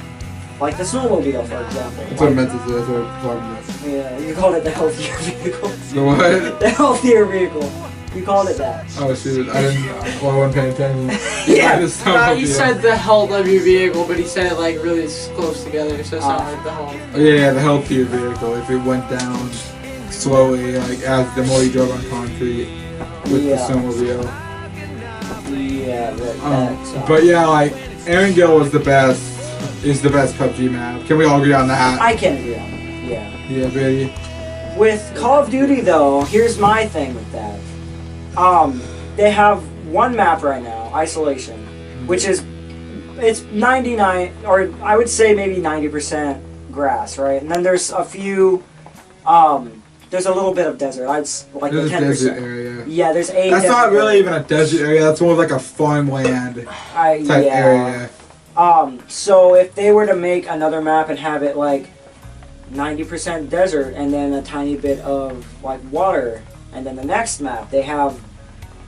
the snowmobile, for example. That's what I meant to say. That's what I'm talking about. Yeah, you called it the healthier vehicle. The what? The healthier vehicle. You called it that. Oh shoot! I wasn't paying attention. Yeah. He said the health of your vehicle, but he said it like really close together, so it's not like the health. Yeah, the healthier vehicle. If it went down slowly, like as the more you drove on concrete with the snowmobile. Yeah, But yeah, like Erangel was the best. Is the best PUBG map. Can we all agree on that? I can agree on that. Yeah. Yeah, baby. With Call of Duty, though, here's my thing with that. They have one map right now, Isolation, which is, it's 99, or I would say maybe 90% grass, right? And then there's a few there's a little bit of desert. Like There's the a 10%. desert area. Yeah, there's a. That's desert not really area. even a desert area. That's more like a farmland type area. So if they were to make another map and have it like 90% desert and then a tiny bit of like water, and then the next map they have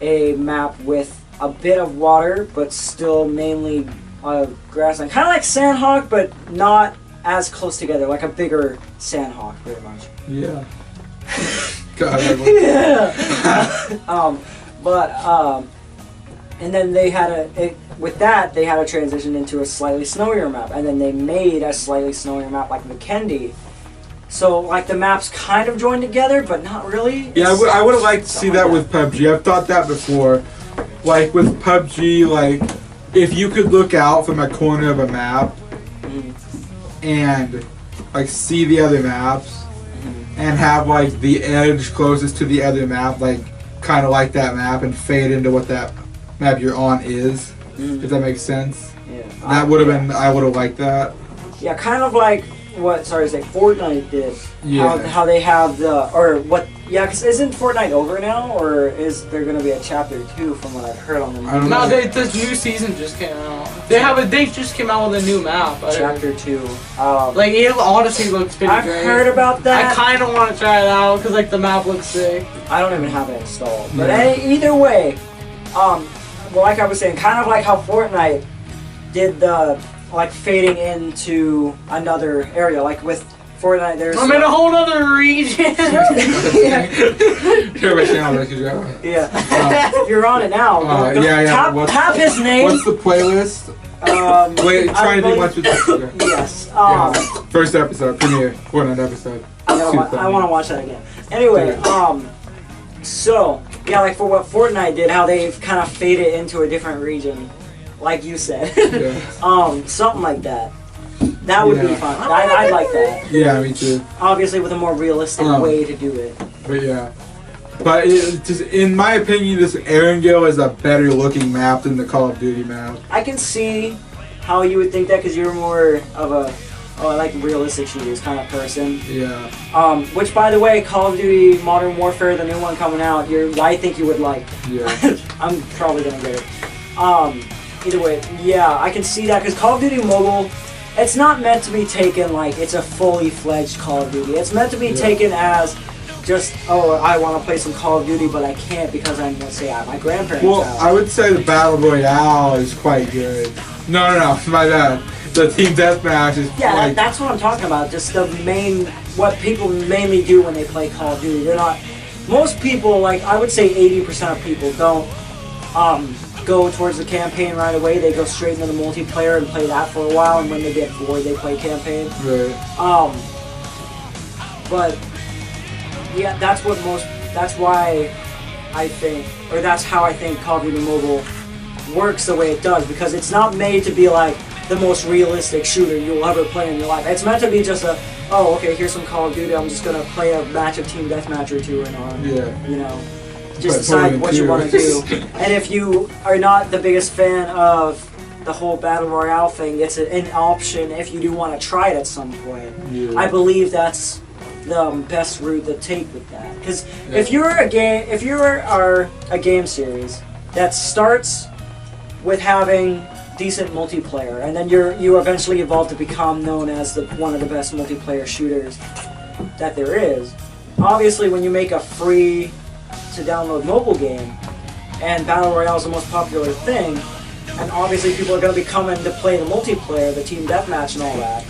a map with a bit of water but still mainly grassland, kind of like Sandhawk but not as close together, like a bigger Sandhawk pretty much. Yeah. God, yeah. And then they had with that they had a transition into a slightly snowier map, and then they made a slightly snowier map like McKendy. So like the maps kind of joined together, but not really. Yeah, I would have liked to see that with PUBG. I've thought that before. Like with PUBG, like if you could look out from a corner of a map and like see the other maps and have like the edge closest to the other map, like kind of like that map, and fade into what that map you're on is. If that makes sense. Yeah. That would have been. I would have liked that. Yeah, kind of like what Fortnite did. Yeah. How they have yeah, because isn't Fortnite over now, or is there going to be a chapter 2 from what I've heard on the news? I don't know. No, this new season just came out. They just came out with a new map. Chapter 2. Like it honestly looks pretty I've great. heard about that. I kind of want to try it out because like the map looks sick. I don't even have it installed. But either way, well, like I was saying, kind of like how Fortnite did the like fading into another area, like with Fortnite. There's I'm in a whole other region. Yeah. You're on it now. Yeah. Tap his name. What's the playlist? Wait, trying to think what's the Yes. First episode, premiere, Fortnite episode. I want to watch that again. Anyway, so yeah, like for what Fortnite did, how they've kind of faded into a different region, like you said. Something like that. That would be fun. I'd like that. Yeah, me too. Obviously, with a more realistic way to do it. But yeah. But just in my opinion, this Erangel is a better looking map than the Call of Duty map. I can see how you would think that because you're more of a I like realistic shooters kind of person. Yeah. Which, by the way, Call of Duty Modern Warfare, the new one coming out, I think you would like. Yeah. I'm probably gonna get it. Either way, yeah, I can see that because Call of Duty Mobile, it's not meant to be taken like it's a fully fledged Call of Duty. It's meant to be taken as just, I want to play some Call of Duty, but I can't because I'm, let's say, at my grandparents' Well, house. I would say the Battle Royale is quite good. No, my bad. The Team Deathmatch is that's what I'm talking about. Just what people mainly do when they play Call of Duty. They're not, most people, like, I would say 80% of people don't go towards the campaign right away. They go straight into the multiplayer and play that for a while, and when they get bored, they play campaign. Right. But yeah, that's why I think, or that's how I think Call of Duty Mobile works the way it does, because it's not made to be like the most realistic shooter you'll ever play in your life. It's meant to be just okay, here's some Call of Duty, I'm just gonna play a match of Team Deathmatch or two and just decide what you want to do. And if you are not the biggest fan of the whole Battle Royale thing, it's an option if you do want to try it at some point. Yeah. I believe that's the best route to take with that. Because if you are a game series that starts with having decent multiplayer, and then you eventually evolve to become known as one of the best multiplayer shooters that there is. Obviously, when you make a free to download mobile game, and Battle Royale is the most popular thing, and obviously people are going to be coming to play the multiplayer, the team deathmatch and all that,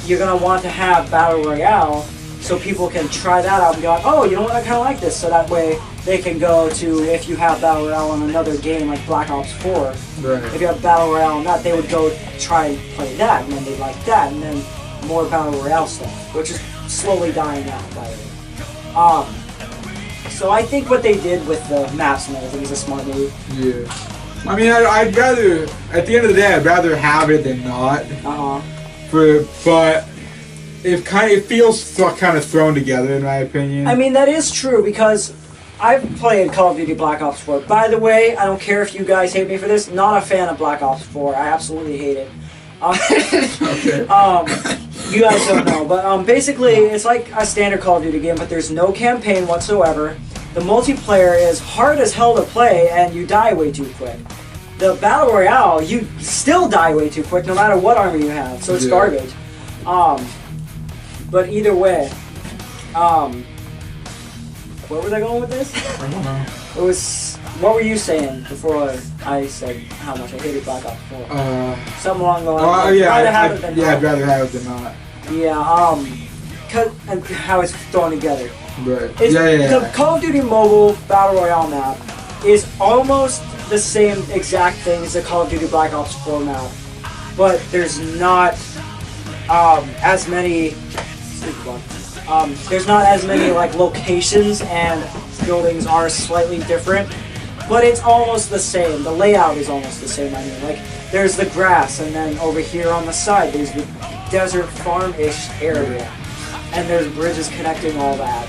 you're going to want to have Battle Royale so people can try that out and be like, oh, you know what, I kind of like this, so that way they can go to, if you have Battle Royale on another game like Black Ops 4, if you have Battle Royale on that, they would go try and play that, and then they'd like that, and then more Battle Royale stuff, which is slowly dying out, by the way. So I think what they did with the maps and everything is a smart move. Yeah. I mean, I'd rather, at the end of the day, I'd rather have it than not. But it feels kind of thrown together, in my opinion. I mean, that is true, because I've played Call of Duty Black Ops 4. By the way, I don't care if you guys hate me for this, not a fan of Black Ops 4. I absolutely hate it. You guys don't know, but basically it's like a standard Call of Duty game, but there's no campaign whatsoever. The multiplayer is hard as hell to play, and you die way too quick. The Battle Royale, you still die way too quick no matter what armor you have, so it's garbage. But either way, where was I going with this? I don't know. It was, what were you saying before I said how much I hated Black Ops 4? Something along the lines. Oh yeah, I'd rather have it than not. Yeah, and how it's thrown together. Right. The Call of Duty Mobile Battle Royale map is almost the same exact thing as the Call of Duty Black Ops 4 map, but there's not as many. There's not as many like locations, and buildings are slightly different, but it's almost the same. The layout is almost the same. I mean, like there's the grass, and then over here on the side there's the desert farm-ish area, and there's bridges connecting all that.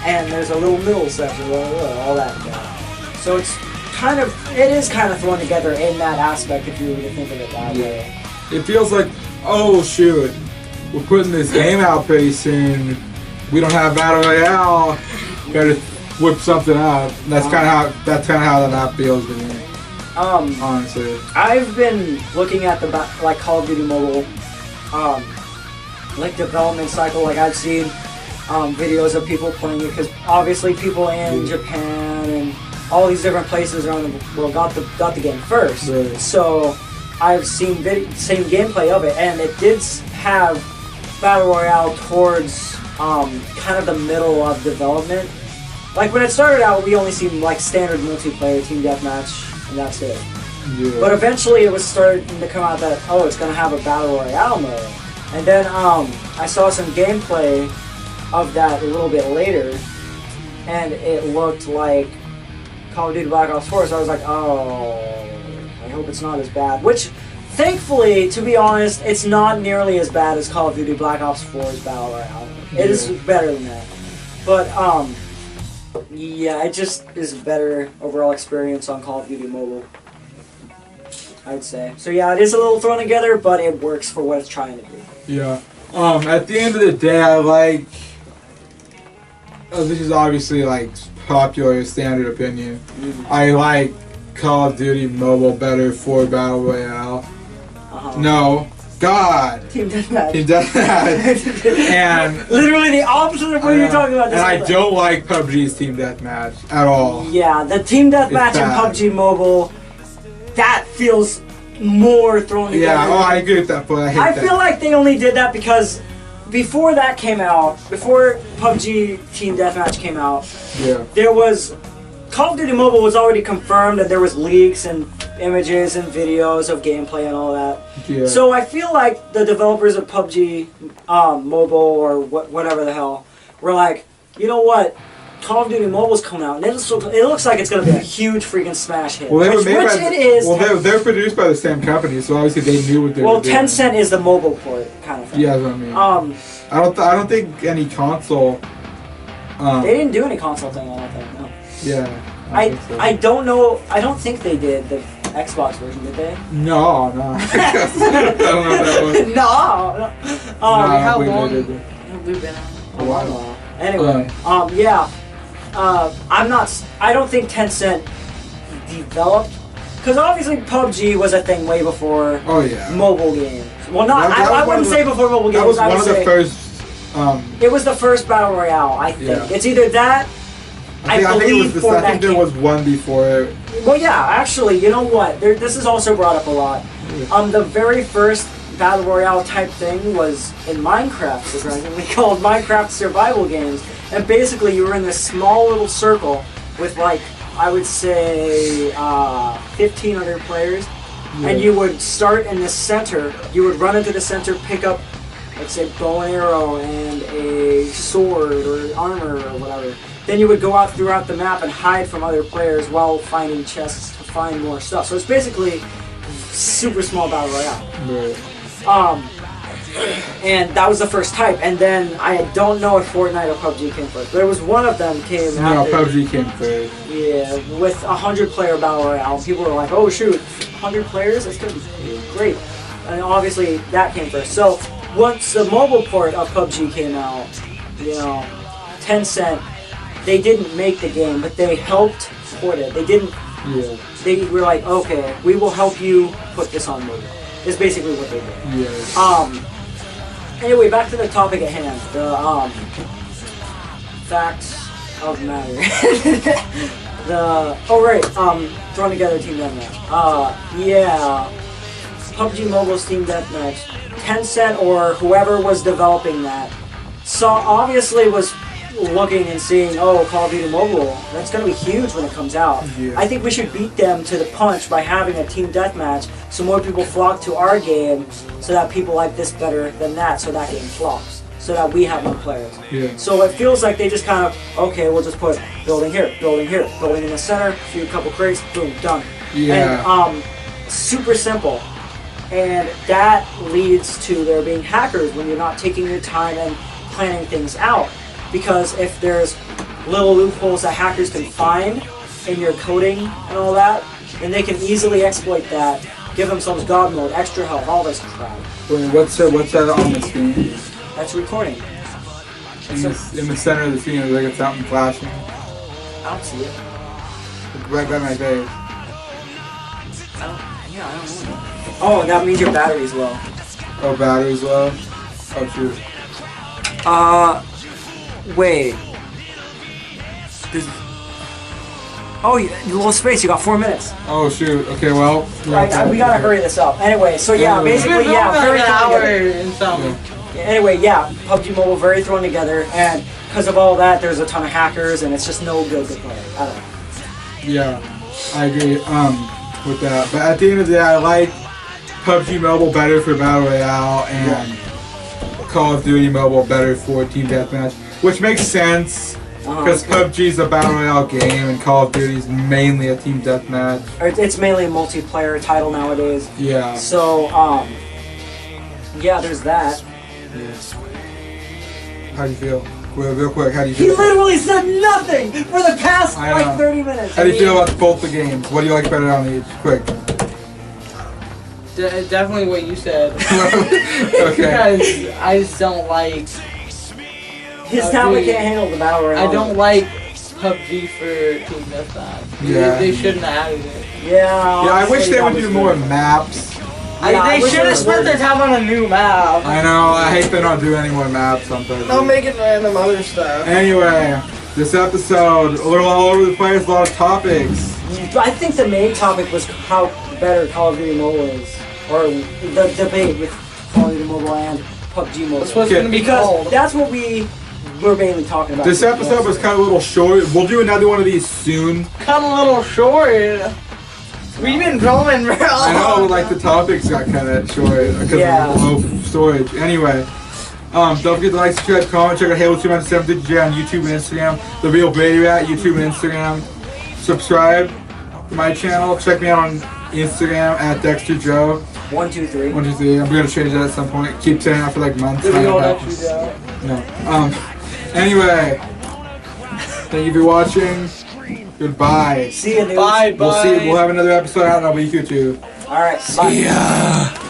And there's a little middle section, all that. So it is kind of thrown together in that aspect if you were to think of it that way. It feels like, oh shoot, we're putting this game out pretty soon. We don't have Battle Royale. Gotta whip something out. That's kind of how that map feels to me. Honestly, I've been looking at the like Call of Duty Mobile, like development cycle. Like I've seen videos of people playing it because obviously people in Japan and all these different places around the world got the game first. Right. So I've seen same gameplay of it, and it did have Battle Royale towards kind of the middle of development. Like when it started out, we only seen like standard multiplayer team deathmatch, and that's it. Yeah. But eventually, it was starting to come out that it's gonna have a Battle Royale mode, and then I saw some gameplay of that a little bit later, and it looked like Call of Duty Black Ops 4, so I was like, I hope it's not as bad. Which, thankfully, to be honest, it's not nearly as bad as Call of Duty Black Ops 4's Battle Royale. It is better than that. But, yeah, it just is a better overall experience on Call of Duty Mobile, I'd say. So yeah, it is a little thrown together, but it works for what it's trying to do. Yeah. At the end of the day, I like... this is obviously, like, popular standard opinion. Mm-hmm. I like Call of Duty Mobile better for Battle Royale. No. God! Team Deathmatch. Team Deathmatch. And... literally the opposite of what you're talking about. And I don't like PUBG's Team Deathmatch at all. Yeah, the Team Deathmatch in PUBG Mobile, that feels more thrown together. Yeah, I agree with that, but I feel like they only did that because before that came out, before PUBG Team Deathmatch came out, there was... Call of Duty Mobile was already confirmed, and there was leaks and images and videos of gameplay and all that. Yeah. So I feel like the developers of PUBG Mobile or whatever the hell were like, you know what? Call of Duty Mobile's coming out, and it looks like it's going to be a huge freaking smash hit. Well, which it is. Well, they're produced by the same company, so obviously they knew what they were doing. Well, Tencent is the mobile port kind of thing. Yeah, that's what I mean. I don't think any console. They didn't do any console thing. I don't think. No. Yeah. I don't know. I don't think they did the Xbox version, did they? No. I don't know if that was. No. How long have we been on? A while. Anyway, yeah. I don't think Tencent developed, because obviously PUBG was a thing way before mobile games. Well, not I wouldn't say before mobile games. That was one of the first. It was the first Battle Royale, I think. Yeah. It's either that. I think there was one before it. Well, yeah, actually, you know what? This is also brought up a lot. The very first Battle Royale type thing was in Minecraft, surprisingly called Minecraft survival games. And basically, you were in this small little circle with, like, I would say 1,500 players. Yeah. And you would start in the center. You would run into the center, pick up, let's say, bow and arrow and a sword or armor or whatever. Then you would go out throughout the map and hide from other players while finding chests to find more stuff. So it's basically super small Battle Royale. Right. And that was the first type. And then I don't know if Fortnite or PUBG came first. There was one of them came after. No, PUBG came first. Yeah, with 100-player Battle Royale. People were like, oh shoot, 100 players? That's going to be great. And obviously that came first. So once the mobile port of PUBG came out, you know, Tencent, they didn't make the game, but they helped port it. They didn't. Yeah. They were like, okay, we will help you put this on mobile. Is basically what they did. Yeah. Anyway, back to the topic at hand. The facts of the matter. Throwing together Team Deathmatch. Yeah. PUBG Mobile's Team Deathmatch. Tencent or whoever was developing that obviously was looking and seeing, oh, Call of Duty Mobile, that's going to be huge when it comes out. Yeah. I think we should beat them to the punch by having a team deathmatch so more people flock to our game, so that people like this better than that, so that game flops, so that we have more players. Yeah. So it feels like they just kind of, okay, we'll just put building here, building in the center, a couple crates, boom, done. Yeah. And super simple. And that leads to there being hackers when you're not taking your time and planning things out. Because if there's little loopholes that hackers can find in your coding and all that, then they can easily exploit that, give themselves God mode, extra health, all this crap. Wait, what's that on the screen? That's recording. In the center of the screen, there's like a something flashing. I don't see it. Right by my face. I don't know. Oh, that means your battery's low. Oh, battery's low? Oh, shoot. Wait. Oh, you little space. You got 4 minutes. Oh, shoot. Okay, well. We gotta hurry this up. Anyway, so yeah, basically, yeah, very an hour and something. Anyway, yeah, PUBG Mobile very thrown together, and because of all that, there's a ton of hackers, and it's just no good to play. I don't know. Yeah, I agree with that. But at the end of the day, I like PUBG Mobile better for Battle Royale, and Call of Duty Mobile better for Team Deathmatch, which makes sense. Because PUBG's a Battle Royale game and Call of Duty's mainly a Team Deathmatch. It's mainly a multiplayer title nowadays. Yeah. So, yeah, there's that. Yes. How do you feel? Real quick, how do you feel? He literally said nothing for the past, 30 minutes. How do you feel about both the games? What do you like better on each? Quick. Definitely what you said. Okay. Because I just don't like... His tablet can't handle the Battle Royale. I don't like PUBG for Team Deathmatch. Yeah. They shouldn't have added it. Yeah, I wish they would do more maps. They should have spent their time on a new map. I know, I hate they don't do any more maps sometimes. Don't make it random other stuff. Anyway, this episode, a little all over the place, a lot of topics. I think the main topic was how better Call of Duty Mobile is. Or the debate with Call of Duty Mobile and PUBG Mobile. That's what's going to be called. That's what we're mainly talking about. This episode was kind of a little short. We'll do another one of these soon. Kind of a little short. We've been filming for I know, like the topics got kind of short because of low storage. Anyway, don't forget to like, subscribe, comment, check out Halo2 on YouTube and Instagram. The Real Brady Rat, YouTube and Instagram. Subscribe to my channel. Check me out on Instagram at DexterJoe. 123. 123. I'm gonna change that at some point. Keep saying that for like months. No. Anyway, thank you for watching. Goodbye. See you. Bye. We'll have another episode out and I'll be here too. Alright, bye. See ya.